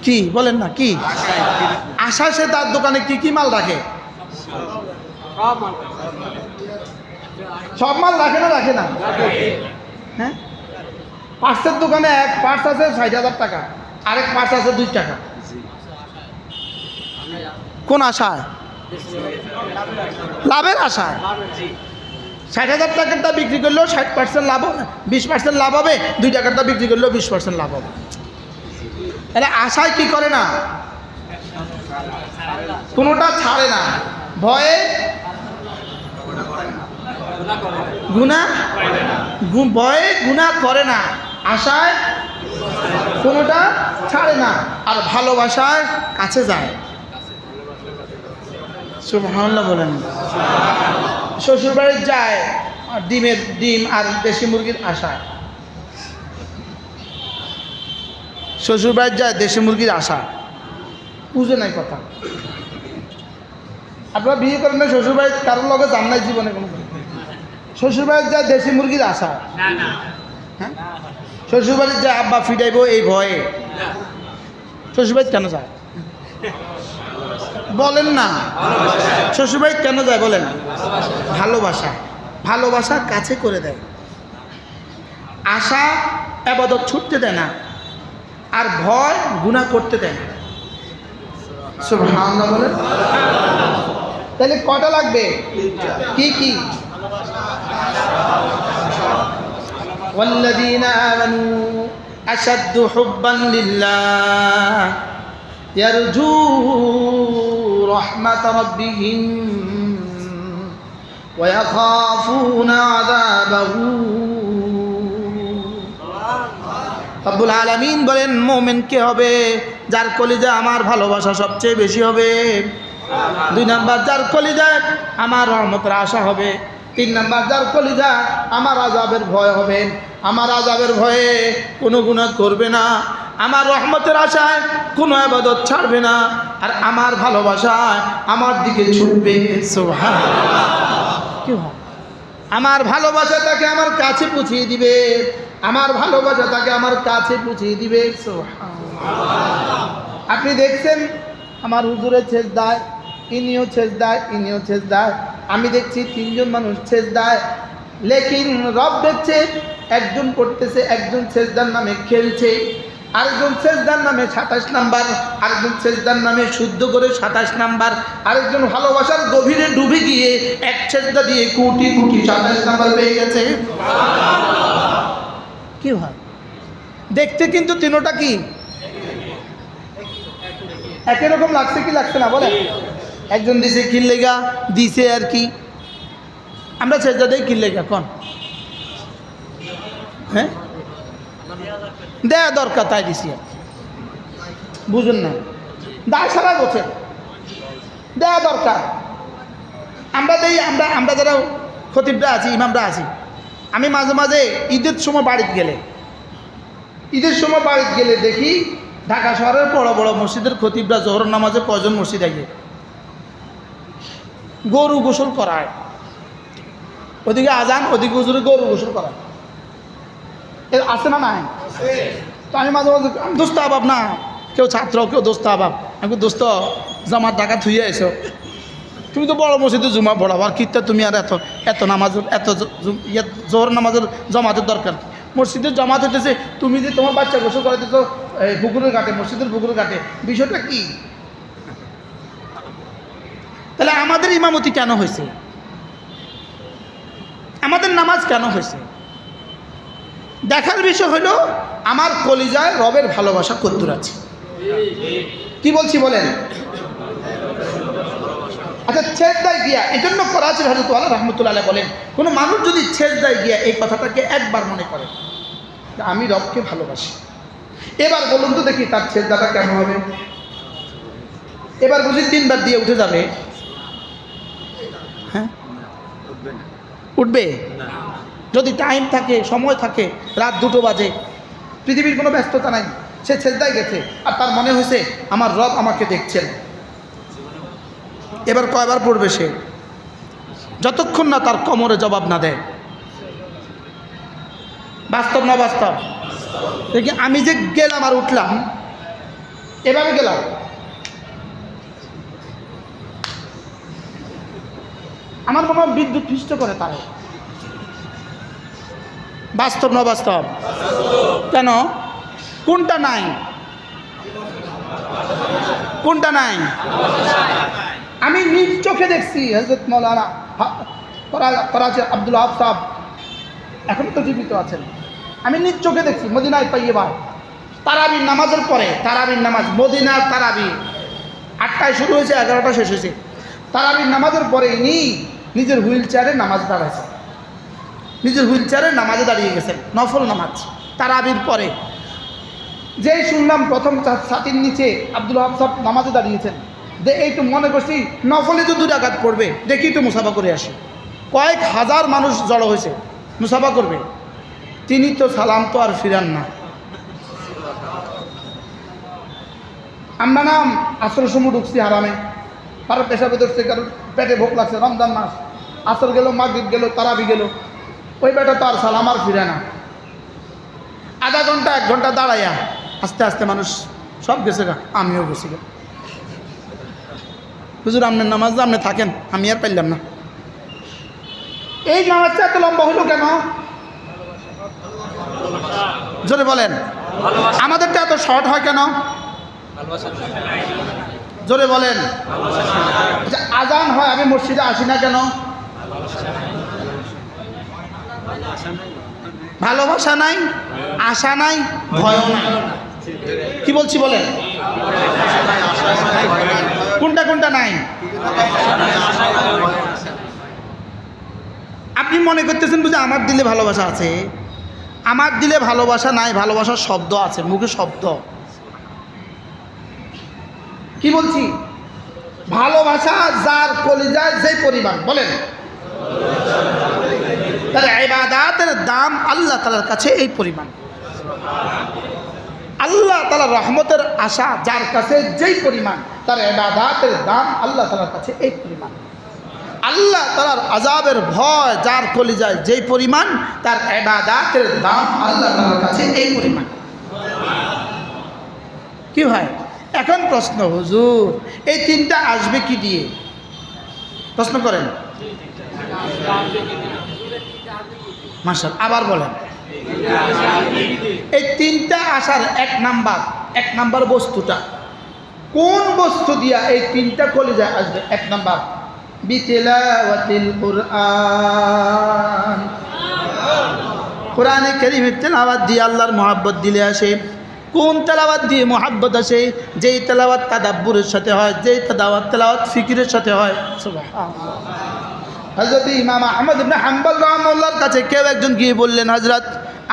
কি বলেন না, কি আশা? সে তার দোকানে কি কি মাল রাখে? সব মাল রাখে না? রাখে না? হ্যাঁ, পার্সের দোকানে এক পার্স আছে 60,000 টাকা, আরেক পার্স আছে 2 টাকা। কোন আশায়? লাভের আশায়। 60,000 টাকারটা বিক্রি করলেও 60% লাভ হবে, 20% লাভ হবে। 2 টাকারটা বিক্রি করলেও 20% লাভ হবে। তাহলে আশায় কি করে না? কোনোটা ছাড়ে না। ভয়ে গুনাহ করে না, আশায় কোনোটা ছাড়ে না, আর ভালোবাসার কাছে যায়। সুবহানাল্লাহ বলেন। শ্বশুর বাড়ি যায় ডিম আর দেশি মুরগির আশায়। শ্বশুর বাড়ি যায় দেশি মুরগির আশা। বুঝে নাই কথা? আপনারা বিয়ে করেন না, শ্বশুর বাড়ি কারোর লগে যান নাই জীবনে কোনো? শ্বশুর বাড়ি যায় দেশি মুরগির আশা। হ্যাঁ, শ্বশুর বাড়ির যায় আব্বা ফিটাইব এই ভয়ে। শ্বশুর বাড়ি কেন যায় বলেন না? শ্বশুর বাড়ি কেন যায় বলেন? ভালোবাসা কাছে করে দেয়। আশা ইবাদত ছুটতে দেয় না, আর ভয় গুনাহ করতে দেয় না। সুবহানাল্লাহ বলেন। তাহলে কটা লাগবে? কি কি? ওয়াল্লাযীনা আমানু আশাদ্দু হুব্বান লিল্লাহ ইয়ারজু রাহমাত রাব্বিহিম ওয়া ইয়াখাফুনা আযাবাহু। রব্বুল আলামিন বলেন, মুমিন কে হবে? যার কলিজা আমার ভালোবাসা সবচেয়ে বেশি হবে। 2 নাম্বার, যার কলিজায় আমার রহমতের আশা হবে। 3 নাম্বার, যার কলিজা আমার আযাবের ভয় হবে। আমার আযাবের ভয়ে কোনো গুনাহ করবে না, আমার রহমতের আশায় কোনো ইবাদত ছাড়বে না, আর আমার ভালোবাসায় আমার দিকে ছুটবে। সুবহানাল্লাহ। কি হয়? আমার ভালোবাসা তাকে আমার কাছে পৌঁছিয়ে দিবে, আমার ভালোবাসা তাকে আমার কাছে পৌঁছিয়ে দিবে। আপনি দেখছেন আমার হুজুরের ছেজদায়, ইনিও ছেজদায়, আমি দেখছি 3 জন মানুষ ছেজদায়, লেকিন রব দেখছে একজন করতেছে, একজন ছেজদার নামে খেলছে, আরেকজন ছেজদার নামে 27 নাম্বার, আরেকজন ছেজদার নামে শুদ্ধ করে 27 নাম্বার, আরেকজন ভালোবাসার গভীরে ডুবে গিয়ে এক ছেজদা দিয়ে কোটি 27 নাম্বার পেয়ে গেছে। কি হয়? দেখতে কিন্তু তিনোটা কি একই রকম লাগছে কি লাগছে না বলে? একজন দিছে কিল্লেগা দিছে আর কি, আমরা ছেজদা দেই কিল্লেগা কোন? হ্যাঁ, দেয়া দরকার তাই দিছি। বুঝুন না, দায় সারা বছর দেয়া দরকার। আমরা দেই, আমরা যারা খতিবরা আছি, ইমামরা আছি, আমি মাঝে মাঝে ঈদের সময় বাড়িতে গেলে দেখি ঢাকা শহরের বড় বড় মসজিদের খতিবরা জোহর নামাজে কয়জন মসজিদ আগে গরু গোসল করায়, ওদিকে আজান, ওদিকে হুজুরে গরু গোসল করায়। এর আছে না নাই? তো আমি মাঝে মাঝে দোস্ত আবাব না, কেউ ছাত্র কেউ দোস্ত আবাব, আমি দোস্ত জামাত ঢাকা থুয়ে এসো, তুমি তো বড় মসজিদে জুমা পড়াবো, আর কিতা তুমি আর এত নামাজের জোহর নামাজের জমাতের দরকার? মসজিদের জমাত হইতেছে, তুমি যে তোমার বাচ্চা গোসল করাইতেছ পুকুরের ঘাটে, মসজিদের পুকুরের ঘাটে, বিষয়টা কি? তাহলে আমাদের ইমামতি কেন হয়েছে? আমাদের নামাজ কেন হয়েছে? দেখার বিষয় হলো আমার কলিজায় রবের ভালোবাসা কদ্দুর আছে। কি বলছি বলেন? আচ্ছা, ছেজদায় গিয়া, এই জন্য করাচির হযরত আলী রাহমাতুল্লাহ আলাইহি বলেন, কোনো মানুষ যদি ছেজদায় গিয়া এই কথাটাকে একবার মনে করে যে আমি রবকে ভালোবাসি, এবার বলুন তো দেখি তার ছেজদাটা কেমন হবে? এবার বুঝি 3 বার দিয়ে উঠে যাবে? হ্যাঁ, উঠবে? যদি টাইম থাকে, সময় থাকে, রাত 2টো বাজে, পৃথিবীর কোনো ব্যস্ততা নাই, সে সেজদায় গেছে আর তার মনে হয়েছে আমার রব আমাকে দেখছেন। এবার কয়বার পড়বে সে? যতক্ষণ না তার কোমরে জবাব না দেয়। বাস্তব না বাস্তব? দেখি আমি যে গেলাম আর উঠলাম, এভাবে গেলাম, আমার মনে হয় বিদ্যুৎ পৃষ্ঠ করে তারে। বাস্তব না বাস্তব? কেন? কোনটা নাই? কোনটা নাই? আমি নিজ চোখে দেখছি হযরত মাওলানা করাচি আব্দুল ওয়াহাব সাহেব এখন তো জীবিত আছেন। আমি নিজ চোখে দেখছি মদিনায় তাইয়্যিবা তারাবির নামাজের পরে, তারাবির নামাজ মদিনার তারাবি 8টায় শুরু হয়েছে, 11টা শেষ হয়েছে। তারাবির নামাজের পরে ইনি নিজের হুইল চেয়ারে নামাজ দাঁড়াইছে, নিজের হুইল চেয়ারে নামাজে দাঁড়িয়ে গেছেন, নফল নামাজ তারাবির পরে। যেই শুনলাম প্রথম ছাতির নিচে আব্দুল ওয়াহাব সাহেব নামাজে দাঁড়িয়েছেন, একটু মনে করছি নফলে তো 2 রাকাত পড়বে, দেখি একটু মুসাফা করে আসি। কয়েক হাজার মানুষ জড়ো হয়েছে, মুসাফা করবে। তিনি তো সালাম তো আর ফিরান না। আমরা নাম আসর সময় ঢুকছি হারামে, কারো পেশাবে ধরছে, কারো পেটে ভোক লাগছে, রমজান মাস, আসর গেল, মাগরিব গেল, তারাবি গেল, ওই বেটা তো আর সালাম আর ফিরে না। আধা ঘন্টা 1 ঘন্টা দাঁড়াইয়া আস্তে আস্তে মানুষ সব গেছে গা, আমিও গেছি গা। হুজুর আপনার নামাজ আপনি থাকেন, আমি আর পাইলাম না। এই নামাজটা এত লম্বা হলো কেন? জোরে বলেন। আমাদেরটা এত শর্ট হয় কেন? জোরে বলেন। আচ্ছা, আজান হয়, আমি মসজিদে আসি না কেন? ভালোবাসা নাই, আশা নাই, ভয় নাই। কি বলছি বলেন? কোনটা কোনটা নাই? আপনি মনে করতেছেন বুঝে আমার দিলে ভালোবাসা আছে? আমার দিলে ভালোবাসা নাই, ভালোবাসার শব্দ আছে, মুখে শব্দ। কি বলছি? ভালোবাসা যার কলিজায় যে পরিমাণ, বলেন, তার ইবাদতের দাম আল্লাহ তাআলার কাছে এই পরিমাণ। আল্লাহ তাআলার রহমতের আশা যার কাছে যেই পরিমাণ, তার ইবাদতের দাম আল্লাহ তাআলার কাছে এই পরিমাণ। আল্লাহ তাআলার আযাবের ভয় যার কলিজায় যেই পরিমাণ, তার ইবাদতের দাম আল্লাহ তাআলার কাছে এই পরিমাণ। কি ভাই? এখন প্রশ্ন, হুজুর এই 3টা আসবে কি দিয়ে? প্রশ্ন করেন। মাশাআল্লাহ, আবার বলেন। এই 3টা আসার এক নাম্বার বস্তুটা কোন বস্তু দিয়া এই 3টা কলিজা আসবে? 1 নাম্বার বিতিলাওয়াতিল কুরআন। কোরআনে কারীমের তেলাওয়াত দিয়ে আল্লাহর মহব্বত দিলে আসে। কোন তেলাওয়াত দিয়ে মহব্বত আসে? যেই তেলাওয়াত তাদাব্বুরের সাথে হয়, যেই তেলাওয়াত ফিকিরের সাথে হয়। সুবহানাল্লাহ। হযরত ইমাম আহমদ ইবনে হাম্বল রাহিমাহুল্লাহর কাছে কেউ একজন গিয়ে বললেন, হযরত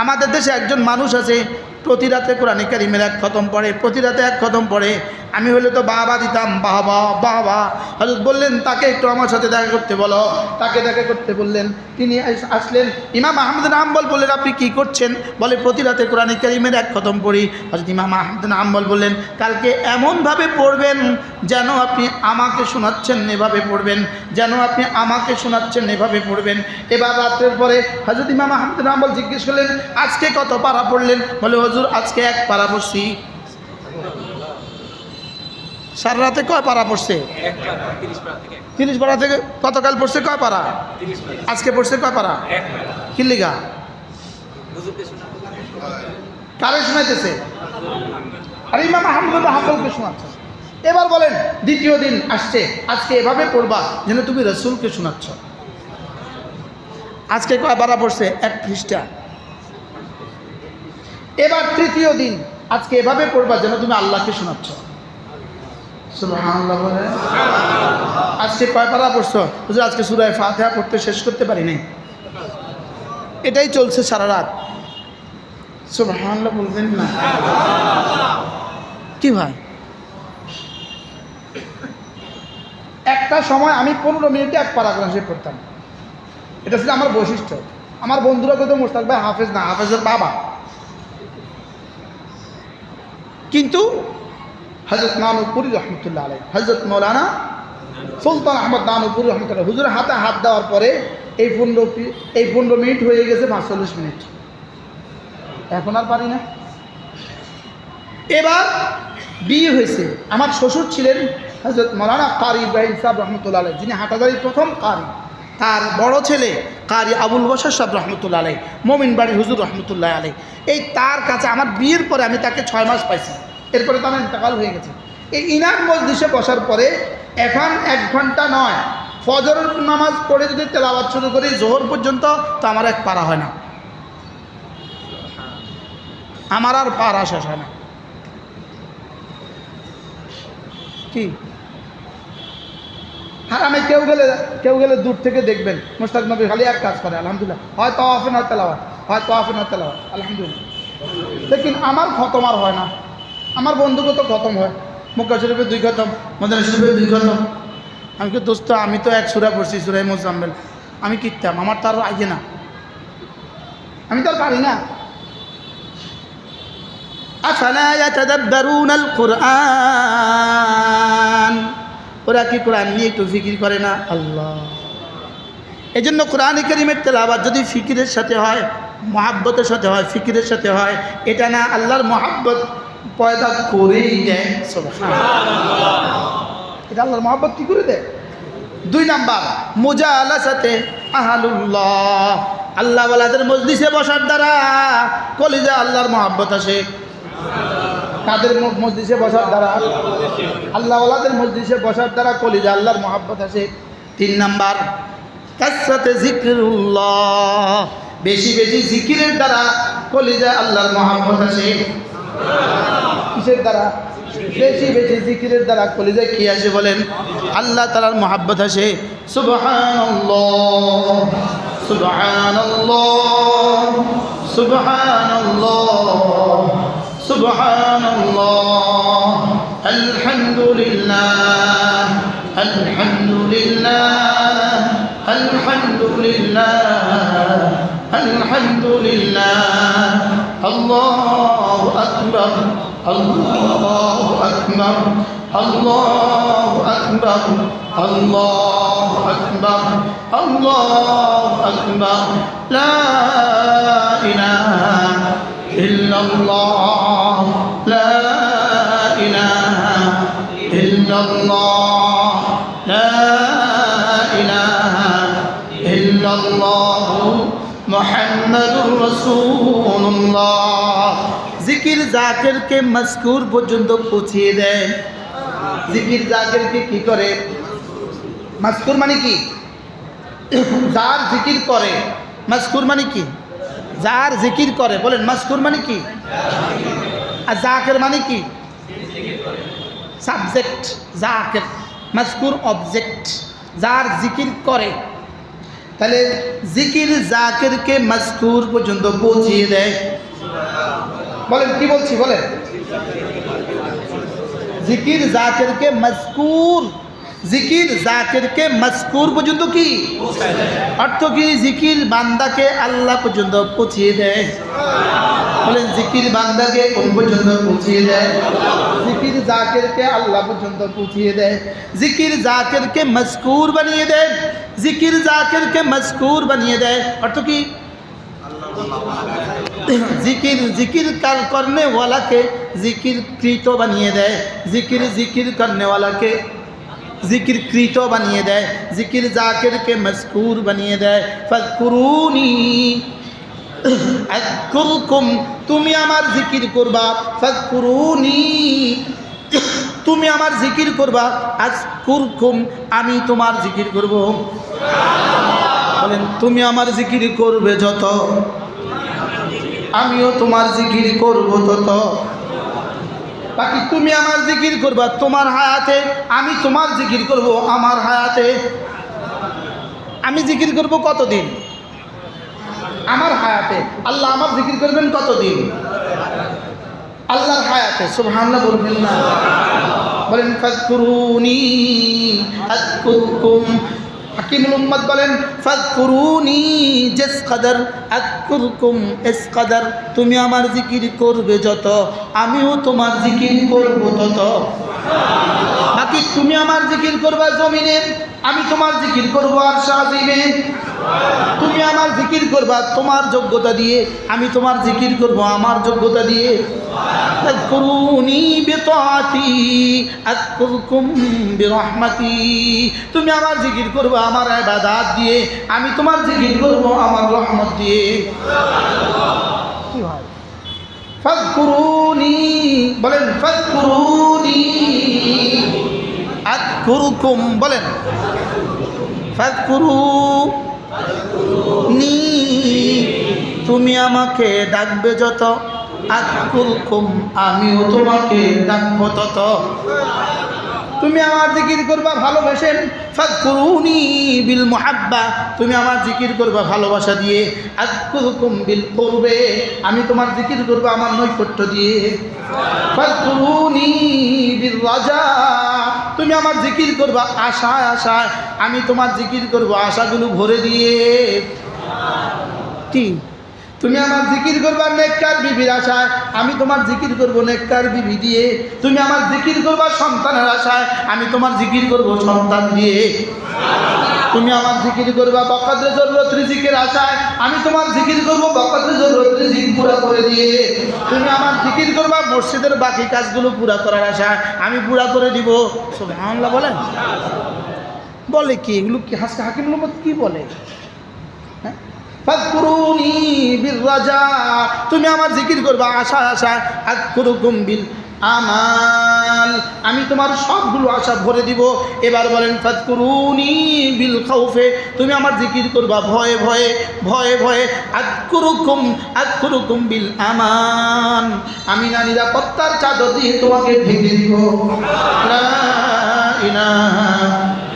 আমাদের দেশে একজন মানুষ আছে প্রতি রাতে কোরআনে কারীমের 1 খতম পড়ে, প্রতি রাতে 1 খতম পড়ে। আমি হলে তো বাবা দিতাম, বাবা বাবা। হযরত বললেন তাকে একটু আমার সাথে দেখা করতে বলো। তাকে দেখা করতে বললেন, তিনি আসলেন। ইমাম আহমদ ইবনে হাম্বল বললেন, আপনি কি করছেন? বলে, প্রতি রাতে কোরআনে কারীমের 1 খতম পড়ি। হযরত ইমাম আহমদ ইবনে হাম্বল বললেন, কালকে এমনভাবে পড়বেন যেন আপনি আমাকে শোনাচ্ছেন, এভাবে পড়বেন, যেন আপনি আমাকে শোনাচ্ছেন, এভাবে পড়বেন। এবার রাত্রের পরে হযরত ইমাম আহমদ ইবনে হাম্বল জিজ্ঞেস করলেন, আজকে কত পারা পড়লেন? বলে, হুজুর আজকে 1 পারা পড়ছি। সারা রাতে কয় পারা পড়ছে? 30 পারা থেকে। গতকাল পড়ছে কয় পারা? আজকে পড়ছে কয় পারা? কি লিগা? কারে শোনাইতেছে? আর ইমাম আহমদ ইবনে হাম্বলকে শোনাচ্ছে। এবার বলেন, দ্বিতীয় দিন আসছে, আজকে এভাবে পড়বা যেন তুমি রাসূলকে শোনাচ্ছ। আজকে কয় পারা পড়ছে? 1 পৃষ্ঠা। এবার তৃতীয় দিন, আজকে এভাবে পড়বা যেন তুমি আল্লাহকে শোনাচ্ছ। সুবহানাল্লাহ বলে। আজকে কয় পারা পড়ছো? হুজুর আজকে সূরা ফাতিহা পড়তে শেষ করতে পারি নাই। এটাই চলছে সারা রাত। সুবহানাল্লাহ বলবেন না? কি ভাই? একটা সময় আমি 15 মিনিটে 1 পারা কোরআন শরীফ পড়তাম। এটা ছিল আমার বৈশিষ্ট্য। আমার বন্ধুরা কত মোস্তাক ভাই হাফেজ না, হাফেজের বাবা। কিন্তু হযরত নানুপুরি রহমতুল্লাহ আলাইহি, হযরত মৌলানা সুলতান আহমদ নানুপুরি রহমতুল্লাহ হুজুরের হাতে হাত দেওয়ার পরে এই 15 মিনিট হয়ে গেছে 45 মিনিট, এখন আর পারি না। এবার বিয়ে হয়েছে। আমার শ্বশুর ছিলেন হযরত মৌলানা কারি ইব্রাহিম সাহেব রহমতুল্লাহ আলাইহি, যিনি হাটাজারির প্রথম কারি। তার বড় ছেলে কারি আবুল বশর সাহেব রহমতুল্লাহ আলাইহি, মোমিন বাড়ির হুজুর রহমতুল্লাহ আলাইহি। এই তার কাছে আমার বিয়ের পরে আমি তাকে 6 মাস পাইছি, এরপরে তো আমার ইন্তেকাল হয়ে গেছে। এই ইনাম মজলিসে বসার পরে এখন 1 ঘন্টা নয়, ফজরের নামাজ পড়ে যদি তেলাওয়াত শুরু করি জোহর পর্যন্ত, তো আমার এক পারা হয় না, আমার আর পারা শেষ হয় না। কি হারামে কেউ গেলে দূর থেকে দেখবেন মুশতাক নবী খালি এক কাজ করে আলহামদুলিল্লাহ, হয় তাওয়াফে না তেলাওয়াত, হয় তাওয়াফে না তেলাওয়াত আলহামদুলিল্লাহ। লেকিন আমার খতম আর হয় না। আমার বন্ধুকে তো খতম হয়, মক্কা শরীফে 2 খতম, মদিনা শরীফে 2 খতম। আমি কি দোস্ত, আমি তো 1 সূরা পড়ছি, সূরা মুজাম্মিল, আমি কিতাম, আমার তো আর আইয়ে না, আমি তো আর পারি না। আফালা ইয়াতাদাব্বারুনাল কুরআন, ওরা কি কোরআন নিয়ে একটু ফিকির করে না? আল্লাহ, এই জন্য কোরআনে কারীমের তেলাওয়াত যদি ফিকিরের সাথে হয়, মহাব্বতের সাথে হয়, ফিকিরের সাথে হয়, এটা না আল্লাহর মহাব্বত পয়দা করেই দেয়। সুবহানাল্লাহ, এটা আল্লাহর মহাব্বত কি করে দেয়? 2 নাম্বার মুজালাসাতে আহলুল্লাহ, আল্লাহ ওয়ালাদের মজলিসে বসার দ্বারা কলিজা আল্লাহর মহাব্বত আসে। কাদের মজলিসে বসার দ্বারা? আল্লাহ ওয়ালাদের মজলিসে বসার দ্বারা কলিজা আল্লাহর মহাব্বত আসে। 3 নাম্বার কাসরাতে যিকরুল্লাহ, বেশি বেশি জিকিরের দ্বারা কলিজা আল্লাহর মহাব্বত আসে। কিসের দ্বারা? বেশি বেশি জিকিরের দ্বারা কলিজায় কি আসে বলেন? আল্লাহ তাআলার মহাব্বত আসে। সুবহানাল্লাহ সুবহানাল্লাহ সুবহানাল্লাহ সুবহানাল্লাহ, আলহামদুলিল্লাহ আলহামদুলিল্লাহ আলহামদুলিল্লাহ আলহামদুলিল্লাহ, আল্লাহু আকবার আল্লাহু আকবার আল্লাহু আকবার আল্লাহু আকবার আল্লাহু আকবার, লা ইলাহা ইল্লাল্লাহ লা ইলাহা ইল্লাল্লাহ লা ইলাহা ইল্লাল্লাহ মুহাম্মাদুর রাসূলুল্লাহ। জিকির জাকিরকে মজকুর পর্যন্ত পৌঁছিয়ে দেয়। জিকির জাকিরকে কি করে? মজকুর মানে কি? যার জিকির করে। মজকুর মানে কি? যার জিকির করে। বলেন মজকুর মানে কি? আর জাকির মানে কি? সাবজেক্ট জাকির, মজকুর অবজেক্ট, যার জিকির করে। তাহলে জিকির জাকিরকে মজকুর পর্যন্ত পৌঁছিয়ে দেয়। বলেন কি বলছি? বলেন জিকির জাকিরকে মজকুর, জিকির জাকিরকে মজকুর পর্যন্ত কি অর্থ কি? জিকির বান্দাকে আল্লাহ পর্যন্ত পৌঁছিয়ে দেয়। বলেন জিকির বান্দাকে কোন পর্যন্ত পৌঁছিয়ে দেয়? জিকির জাকিরকে আল্লাহ পর্যন্ত পৌঁছিয়ে দেয়। জিকির জাকিরকে মজকুর বানিয়ে দেয়। জিকির জাকিরকে মজকুর বানিয়ে দেয় অর্থ কি? জিকির জিকির करने वाला के जिकिर कृत बनिए दे। जिकिर जिकिर करने वाला के जिकिर कृत बनिए दे। जिकिर जाकिर के मज़कूर बनिए दे। फज़कुरूनी अज़कुरकुम, তুমি আমার জিকির করবা। ফাযকুরুনি, তুমি আমার জিকির করবা। আযকুরকুম, আমি তোমার জিকির করব। বলেন তুমি আমার জিকির করবে যত, আমিও তোমার জিকির করব তত। বাকি তুমি আমার জিকির করবা তোমার হায়াতে, আমি তোমার জিকির করব আমার হায়াতে। আমি জিকির করব কতদিন? আমার হায়াতে। আল্লাহ আমার জিকির করবেন কতদিন? আল্লাহর হায়াতে। সুবহানাল্লাহ বলবেন না? বলেন ফাযকুরুনি আযকুরকুম। হাকিমুল উম্মত বলেন ফাযকুরুনি জিস কদর আযকুরকুম ইস কদর, তুমি আমার জিকির করবে যত আমিও তোমার জিকির করব তত। বাকি তুমি আমার জিকির করবা জমিনে, আমি তোমার জিকির করবো আরশ আজিমে। তুমি আমার জিকির করবা তোমার যোগ্যতা দিয়ে, আমি তোমার জিকির করব আমার যোগ্যতা দিয়ে। আযকুরুনি বিতাআতি আযকুরকুম বিরহমাতি, তুমি আমার জিকির করবা আমার ইবাদত দিয়ে, আমি তোমার জিকির করব আমার রহমত দিয়ে। কি হয়? ফাযকুরুনি, বলেন ফাযকুরুনি আযকুরকুম, বলেন ফাযকুরুনি, তুমি আমাকে ডাকবে যত আযকুরকুম, আমিও তোমাকে ডাকবো তত। তুমি আমার জিকির করবা ভালোবেসেন, ফাযকুরুনি বিল মুহাব্বা, তুমি আমার জিকির করবা ভালোবাসা দিয়ে। আযকুরকুম বিল কুরবে, আমি তোমার জিকির করব আমার নৈকট্য দিয়ে। ফাযকুরুনি বির রাজা, তুমি আমার জিকির করবা আশায় আশায়, আমি তোমার জিকির করব আশাগুলো ভরে দিয়ে। কি? তুমি আমার জিকির করবা নেককার বিবির আশায়, আমি তোমার জিকির করব নেককার বিবি দিয়ে। তুমি আমার জিকির করবা সন্তানের আশায়, আমি তোমার জিকির করব সন্তান দিয়ে। তুমি আমার জিকির করবা বকদরে জরুরত রিজিকের আশায়, আমি তোমার জিকির করব বকদরে জরুরত রিজিক পুরা করে দিয়ে। তুমি আমার জিকির করবা মসজিদের বাকি কাজগুলো পুরা করার আশায়, আমি পুরা করে দিব। সুবহানাল্লাহ বলেন। বলে কি এগুলো? কি হাকিমুল উম্মত কি বলে? ফাযকুরুনি বির রাজা, তুমি আমার জিকির করবা আশা আশা। আযকুরকুম বিল আমাল, আমি তোমার সবগুলো আশা ভরে দিব। এবার বলেন ফাযকুরুনি বিল খাউফে, তুমি আমার জিকির করবা ভয়ে ভয়ে ভয়ে ভয়ে। আযকুরকুম বিল আমান, আমি না নিরাপত্তার চাদর দিয়ে তোমাকে ঢেকে দিব। লা ইলাহা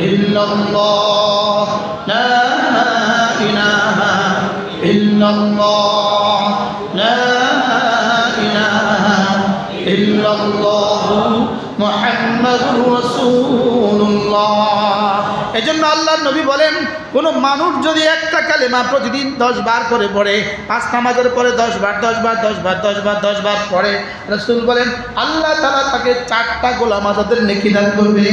ইল্লাল্লাহ, লা ইলাহা ইল্লাল্লাহ, লা ইলাহা ইল্লাল্লাহু মুহাম্মাদুর রাসূলুল্লাহ। এজন্য আল্লাহর নবী বলেন, কোনো মানুষ যদি একটা কালেমা প্রতিদিন 10 বার করে পড়ে, 5 নামাজের পরে 10 বার 10 বার 10 বার 10 বার 10 বার পড়ে, রাসূল বলেন আল্লাহ তাআলা তাকে 4টা গোলাম আজাদের নেকি দান করবে।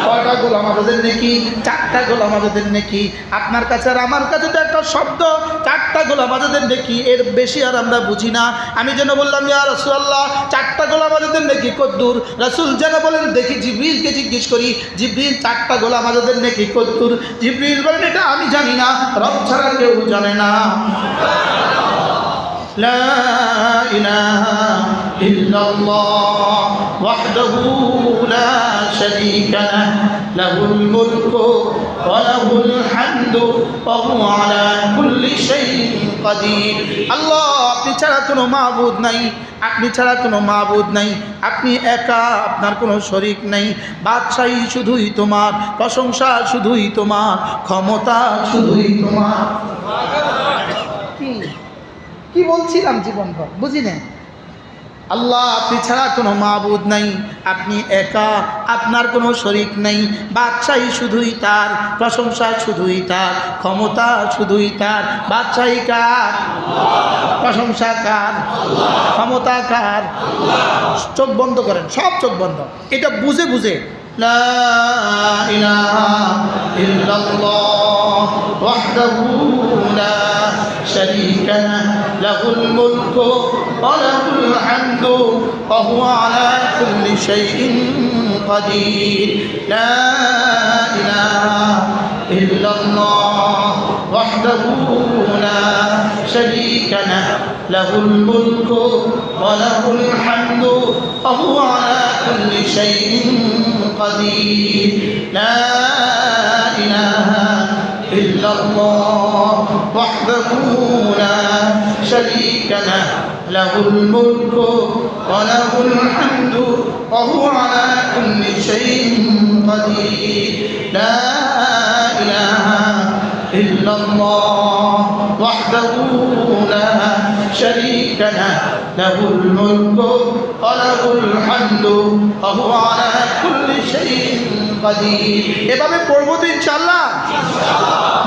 কয়টা গোলাম আজাদের নেকি? 4টা গোলাম আজাদের নেকি। আপনার কাছে আর আমার কাছে তো একটা শব্দ, 4টা গোলাম আজাদের নেকি, এর বেশি আর আমরা বুঝি না। আমি যেন বললাম ইয়া রাসূলুল্লাহ 4টা গোলাম আজাদের নেকি কদ্দুর? রাসূল যেন বলেন দেখি জিবরিলকে জিজ্ঞেস করি, জিবরিল 4টা গোলাম আজাদের নেকি কদ্দুর? জিবরিল বলেন এটা আমি জানি না, রব ছাড়া কেউ জানে না। লা ইলাহা ইল্লাল্লাহ ওয়াহদাহু লা শারীকা লাহু, লাহুল মুলকু ওয়া লাহুল হামদু ওয়া হুয়া আলা কুল্লি শাইইন কাদির। আল্লাহ, আপনি ছাড়া কোনো মাবুদ নাই, আপনি ছাড়া কোনো মাবুদ নাই, আপনি একা, আপনার কোনো শরীক নাই। বাদশাহী শুধুই তোমার, প্রশংসা শুধুই তোমার, ক্ষমতা শুধুই তোমার। কি বলছিলাম জীবনভর বুঝি না? আল্লাহ, আপনি ছাড়া কোনো মাবুদ নাই, আপনি একা, আপনার কোনো শরীক নেই। বাদশাহী শুধুই তার, প্রশংসা শুধুই তার, ক্ষমতা শুধুই তার। বাদশাহী কার? প্রশংসা কার? ক্ষমতা কার? চোখ বন্ধ করেন, সব চোখ বন্ধ, এটা বুঝে বুঝে লা ইলাহা ইল্লাল্লাহ ওয়াহদাহু লা শারীকা লাহুল মুলকু ওয়া লাহুল হামদু ওয়া হুয়া আলা কুল্লি শাইইন কাদির। লা ইলাহা ইল্লাল্লাহ ওয়াহদাহু লা শারীকা লাহুল মুলকু ওয়া লাহুল হামদু ওয়া হুয়া আলা কুল্লি শাইইন قدير لا إله إلا الله وحده لا شريك له له الملك وله الحمد وهو على كل شيء قدير لا إله إلا الله وحده لا شريك له له الملك وله الحمد وهو على كل شيء قدير। এভাবে পড়বো তো ইনশাআল্লাহ,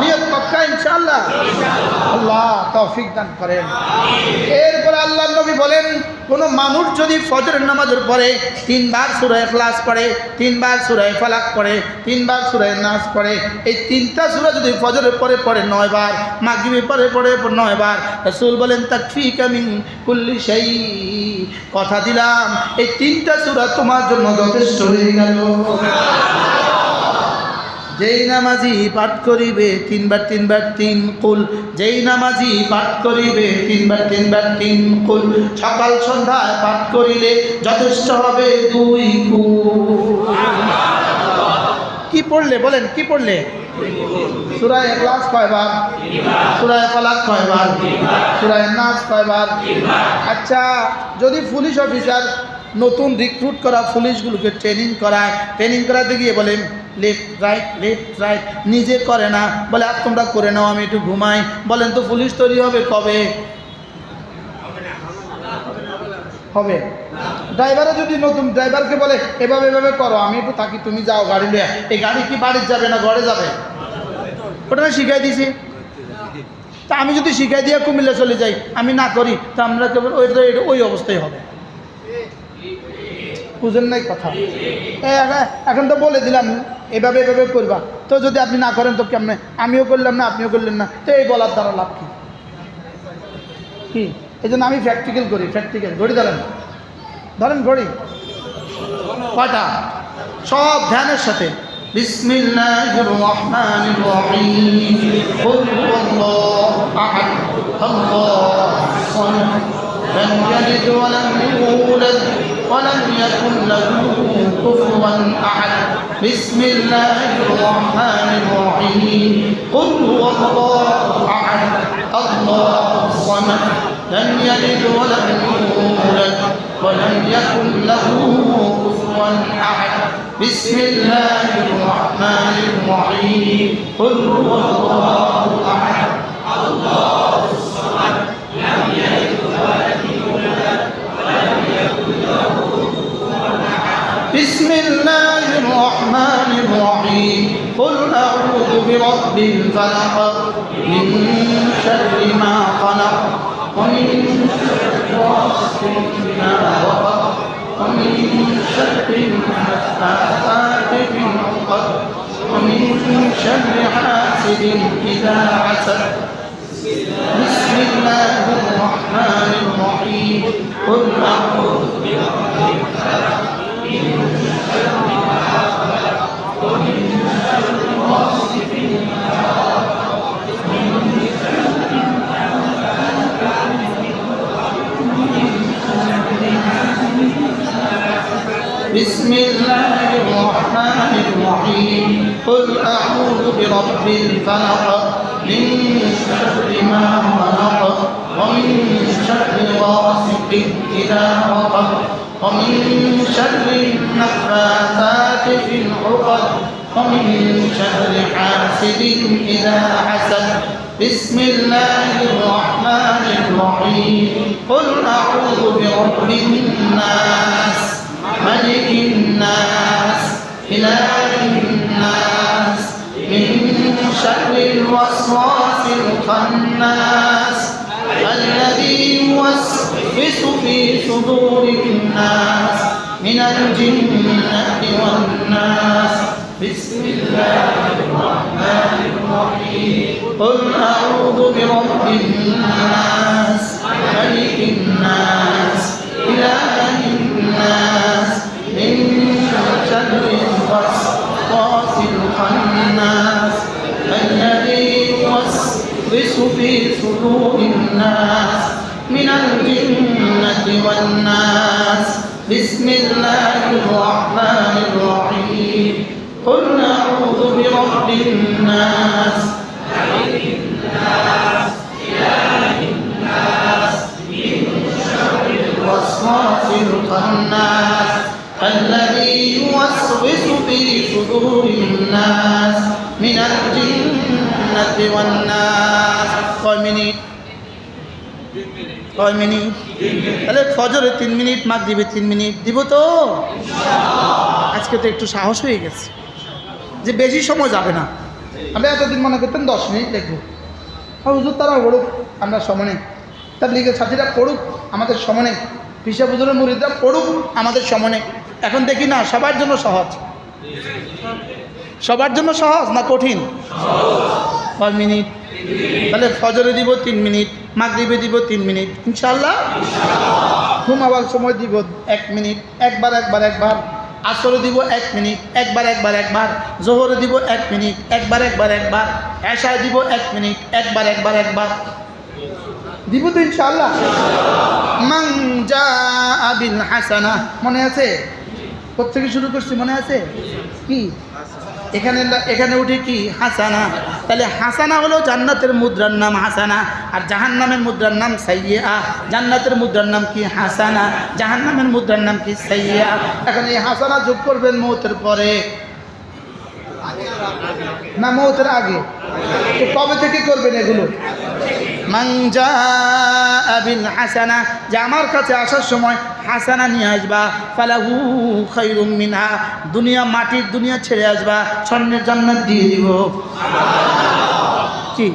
নিয়ত পাক্কা ইনশাআল্লাহ। আল্লাহ তৌফিক দান করেন। এরপরে আল্লাহ নবী বলেন, কোনো মানুষ যদি ফজরের নামাজের পরে 3 বার সূরা ইখলাস পড়ে, 3 বার সূরা ফালাক পড়ে, 3 বার সূরা নাস পড়ে, এই 3টা সূরা যদি ফজরের পরে পড়ে 9 বার, মাগরিবের পরে পড়ে 9 বার, রাসূল বলেন তাকফিকা মিন কুল্লি শাই, কথা দিলাম এই 3টা সূরা তোমার জন্য যথেষ্ট হয়ে গেল। যেই নামাজি পাঠ করিবে 3 বার 3 বার 3 কুল, যেই নামাজি পাঠ করিবে 3 বার 3 বার 3 কুল, সকাল সন্ধ্যায় পাঠ করিলে যথেষ্ট হবে 2 কুল। কি পড়লে বলেন, কি পড়লে? সূরা ইখলাস কয়বার? সূরা ফালাক কয়বার? সূরা নাস কয়বার? আচ্ছা, যদি পুলিশ অফিসার নতুন রিক্রুট করা পুলিশগুলোকে ট্রেনিং করাতে গিয়ে বলেন লেফট রাইট, নিজে করে না, বলে আর তোমরা করে নাও, আমি একটু ঘুমাই, বলেন তো পুলিশ তৈরি হবে কবে? হবে। ড্রাইভারও যদি নতুন ড্রাইভারকে বলে এভাবে এভাবে করো, আমি একটু থাকি, তুমি যাও গাড়ি নিয়ে, এই গাড়ি কি বাড়ির যাবে না ঘরে যাবে? ওটা শিখাই দিছি। তা আমি যদি শিখাই দিয়ে কুমিল্লা চলে যাই, আমি না করি, তা আমরা কেবল ওই অবস্থায় হবে। বুঝেন নাই কথা? এখন তো বলে দিলাম এভাবে এভাবে করবা, তো যদি আপনি না করেন তো কেমনে? আমিও করলাম না, আপনিও করলেন না, তো এই বলার দ্বারা লাভ কি? এই জন্য আমি প্র্যাকটিক্যাল করি। ঘড়ি ধরেন ঘড়ি কয়টা? সব ধ্যানের সাথে বিসমিল্লাহির রহমানির রহিম, কুল হুয়াল্লাহু আহাদ, আল্লাহু সামাদ, লাম ইয়ালিদ ওয়া লাম ইউলাদ ওয়া লাম ইয়াকুল লাহু কুফুওয়ান আহাদ। বিসমিল্লাহির রহমানির রহিম, কুল হুয়াল্লাহু আহাদ, আল্লাহু সামাদ, লাম ইয়ালিদ ওয়া লাম ইউলাদ ওয়া লাম ইয়াকুল লাহু কুফুওয়ান আহাদ। বিসমিল্লাহির রহমানির রহিম, কুল হুয়াল্লাহু আহাদ, আল্লাহু সামাদ, লাম ইয়ালিদ ওয়া লাম ইউলাদ ওয়া লাম ইয়াকুল লাহু কুফুওয়ান আহাদ। বিসমিল্লাহির রহমানির রহিম, কুল আউযু বিরাব্বিল ফালাক, মিন শাররি মা খালাক, ওয়া মিন শাররি গাসিকিন ইযা ওয়াকাব, ওয়া মিন শাররি النفاثات في العقد، ومن شر حاسد إذا حسد. بسم الله الرحمن الرحيم، قل أعوذ برب الفلق، من شر ما خلق، ومن شر غاسق إذا وقب، ومن شر النفاثات في العقد، ومن شر بسم الله الرحمن الرحيم، قل أعوذ برب الفلق، من شر ما خلق، ومن شر غاسق إذا وقب، ومن شر النفاثات في العقد، ومن شر حاسد إذا حسد. بسم الله الرحمن الرحيم، قل أعوذ برب الناس، ملك الناس، إله الناس، من شر الوسواس الخناس، الذي يوسوس في صدور الناس من الجنة والناس. بسم الله الرحمن الرحيم، قل أعوذ برب الناس، ملك الناس، إله الناس، من شر الوسواس الخناس، الذي يوسوس في صدور الناس من الجنة والناس. بسم الله الرحمن الرحيم، قل أعوذ برب الناس، ملك الناس، إله الناس، من شر الوسواس الخناس، الذي يوسوس في صدور الناس من الجنة والناس. কয় মিনিট? তাহলে ফজরে 3 মিনিট, মাগরিবে 3 মিনিট দিব তো আজকে তো একটু সাহস হয়ে গেছে যে বেশি সময় যাবে না। আমি এতদিন মনে করতেন 10 মিনিট দেখব, হুজুর তারা পড়ুক, আমরা সমানে, তাবলীগের সাথীরা পড়ুক আমাদের সমানে, পিসা হুজুরের মুরিদরা পড়ুক আমাদের সমানে। এখন দেখি না সবার জন্য সহজ, সবার জন্য সহজ না কঠিন? 5 মিনিট, তাহলে ফজরে দিব 3 মিনিট, মাগরিবে দিব 3 মিনিট ইনশাআল্লাহ। ঘুমাবার সময় দিব 1 মিনিট, একবার আসরে দিব 1 মিনিট, একবার জোহরে দিব 1 মিনিট, একবার এশায় দিব 1 মিনিট, একবার দিব তো ইনশাআল্লাহ। মান জাআ বিল হাসানা, মনে আছে? কোথেকে শুরু করছি মনে আছে? কি এখানে উঠে কি হাসানা, তাহলে হাসানা হলো জান্নাতের মুদ্রার নাম হাসানা, আর জাহান্নামের মুদ্রার নাম সাইয়্যা। জান্নাতের মুদ্রার নাম কি হাসানা, জাহান্নামের মুদ্রার নাম কি সাইয়্যা। এখন এই হাসানা যোগ করবেন মৌতের পরে না মৌতের আগে? তো কবে থেকে করবেন এগুলো? মান জাআ বিল হাসানা, যে আমার কাছে আসার সময় হাসানা নিয়ে আসবা, ফালাহু খায়রুম মিনহা, দুনিয়া মাটির দুনিয়া ছেড়ে আসবা, স্বর্ণের জান্নাত দিয়ে দিব। কি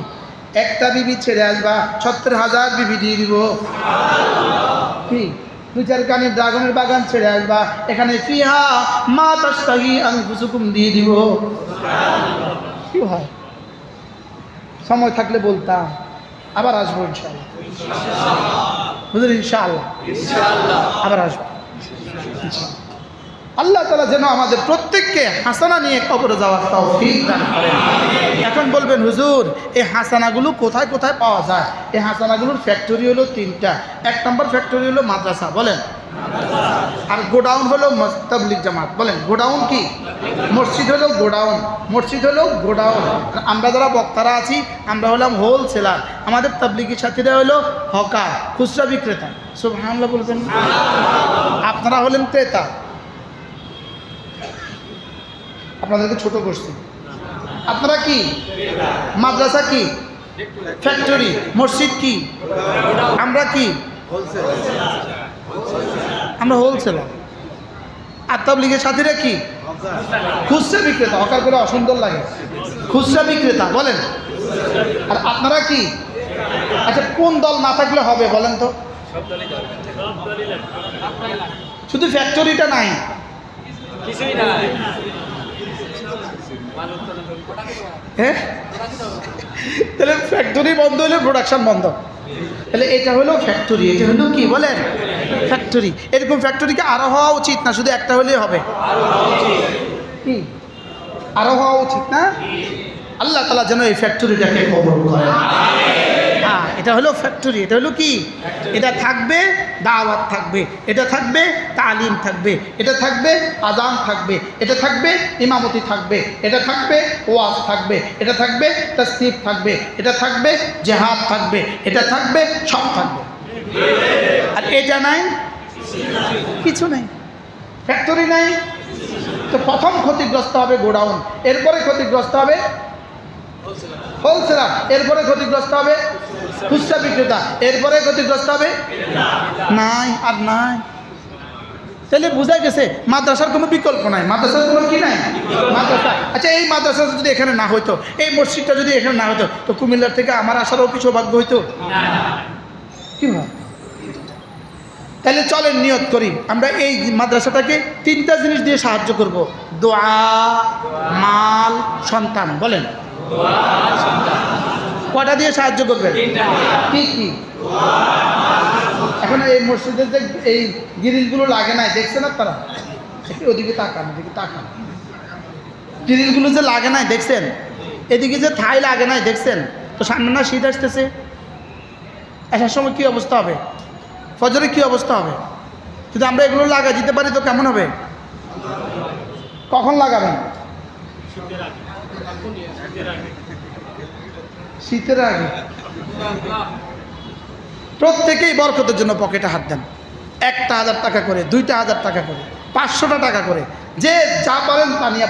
একটা বিবি ছেড়ে আসবা, 70,000 বিবি দিয়ে দিব। কি 2-4 কানি ড্রাগনের বাগান ছেড়ে আসবা, এখানে ফিহা মা তাশতাহি আনফুসুকুম দিয়ে দিব। কি হয়? সময় থাকলে বলতাম, আবার আসবো ইনশাআল্লাহ। হুজুর ইনশাআল্লাহ আবার আসবো ইনশাআল্লাহ। আল্লাহ তাআলা যেন আমাদের প্রত্যেককে হাসানা নিয়ে কবরে যাওয়ার তৌফিক দান করেন। এখন বলবেন হুজুর এই হাসানাগুলো কোথায় কোথায় পাওয়া যায়? এই হাসানাগুলোর ফ্যাক্টরি হলো 3টা। 1 নম্বর ফ্যাক্টরি হলো মাদ্রাসা, বলেন, আর গোডাউন হলো তাবলীগ জামাত, বলেন। গোডাউন কি? মসজিদ হলো গোডাউন, মসজিদ হলো গোডাউন। আমরা যারা বক্তারা আছি আমরা হলাম হোলসেলার, আমাদের তাবলীগের সাথীরা হলো হকার, খুচরা বিক্রেতা। সুবহানাল্লাহ বলবেন। আপনারা হলেন ক্রেতা। আপনাদেরকে ছোট করছি। আপনারা কি? মাদ্রাসা কি? ফ্যাক্টরি। মসজিদ কি? আমরা কি? আমরা হোলসেলার। আর তাবলীগের সাথীরা কি? খুচরা বিক্রেতা। হকার করে অসুন্দর লাগে, খুচরা বিক্রেতা, বলেন। আর আপনারা কি? আচ্ছা কোন দল না থাকলে হবে বলেন তো? শুধু ফ্যাক্টরিটা নাই, হ্যাঁ? তাহলে ফ্যাক্টরি বন্ধ হলে প্রোডাকশন বন্ধ। তাহলে এটা হলো ফ্যাক্টরি, এটা হলো কি বলেন? ফ্যাক্টরি। এরকম ফ্যাক্টরিকে আরো হওয়া উচিত না, শুধু একটা হলেই হবে? কি আরো হওয়া উচিত না? আল্লাহ তাআলা যেন এই ফ্যাক্টরিটাকে কবুল করেন। হ্যাঁ, এটা হলো ফ্যাক্টরি। এটা হলো কি? এটা থাকবে দাওয়াত থাকবে, এটা থাকবে তালিম থাকবে, এটা থাকবে আযান থাকবে, এটা থাকবে ইমামতি থাকবে, এটা থাকবে ওয়াজ থাকবে, এটা থাকবে তাসবিহ থাকবে, এটা থাকবে জিহাদ থাকবে, এটা থাকবে, সব থাকবে। আর এটা নাই, কিছু নাই, ফ্যাক্টরি নাই। তো প্রথম ক্ষতিগ্রস্ত হবে গোডাউন, এরপরে ক্ষতিগ্রস্ত হবে হোলসেলার, এরপরে ক্ষতিগ্রস্ত হবে খুচরা বিক্রেতা, এরপরে ক্ষতিগ্রস্ত হবে নাই আর নাই। তাহলে বোঝা গেছে মাদ্রাসার কোনো বিকল্প নাই, মাদ্রাসার কোনো কি নাই, মাদ্রাসা। আচ্ছা এই মাদ্রাসা যদি এখানে না হইতো, এই মসজিদটা যদি এখানে না হতো, তো কুমিল্লার থেকে আমার আসারও কি সৌভাগ্য হইতো? কি হয়? তাহলে চলেন নিয়ত করি আমরা এই মাদ্রাসাটাকে 3টা জিনিস দিয়ে সাহায্য করব: দোয়া, মাল, সন্তান। বলেন কটা দিয়ে সাহায্য করবেন? কি কি? এখন এই মসজিদের যে এই গ্রিলগুলো লাগে নাই দেখছেন আপনারা? ওদিকে তাকান, ওদিকে তাকান। গ্রিলগুলো যে লাগে নাই দেখছেন? এদিকে যে থাই লাগে নাই দেখছেন? তো সামনে না শীত আসতেছে, আসার সময় কী অবস্থা হবে? ফজরে কী অবস্থা হবে? যদি আমরা এগুলো লাগা দিতে পারি তো কেমন হবে? কখন লাগাবেন? শীতের আগে। প্রত্যেকেই বরকতের জন্য পকেটে হাত দেন। 1,000 টাকা করে, 2,000 টাকা করে, 500 টাকা করে, যে যা পারেন তা নিয়ে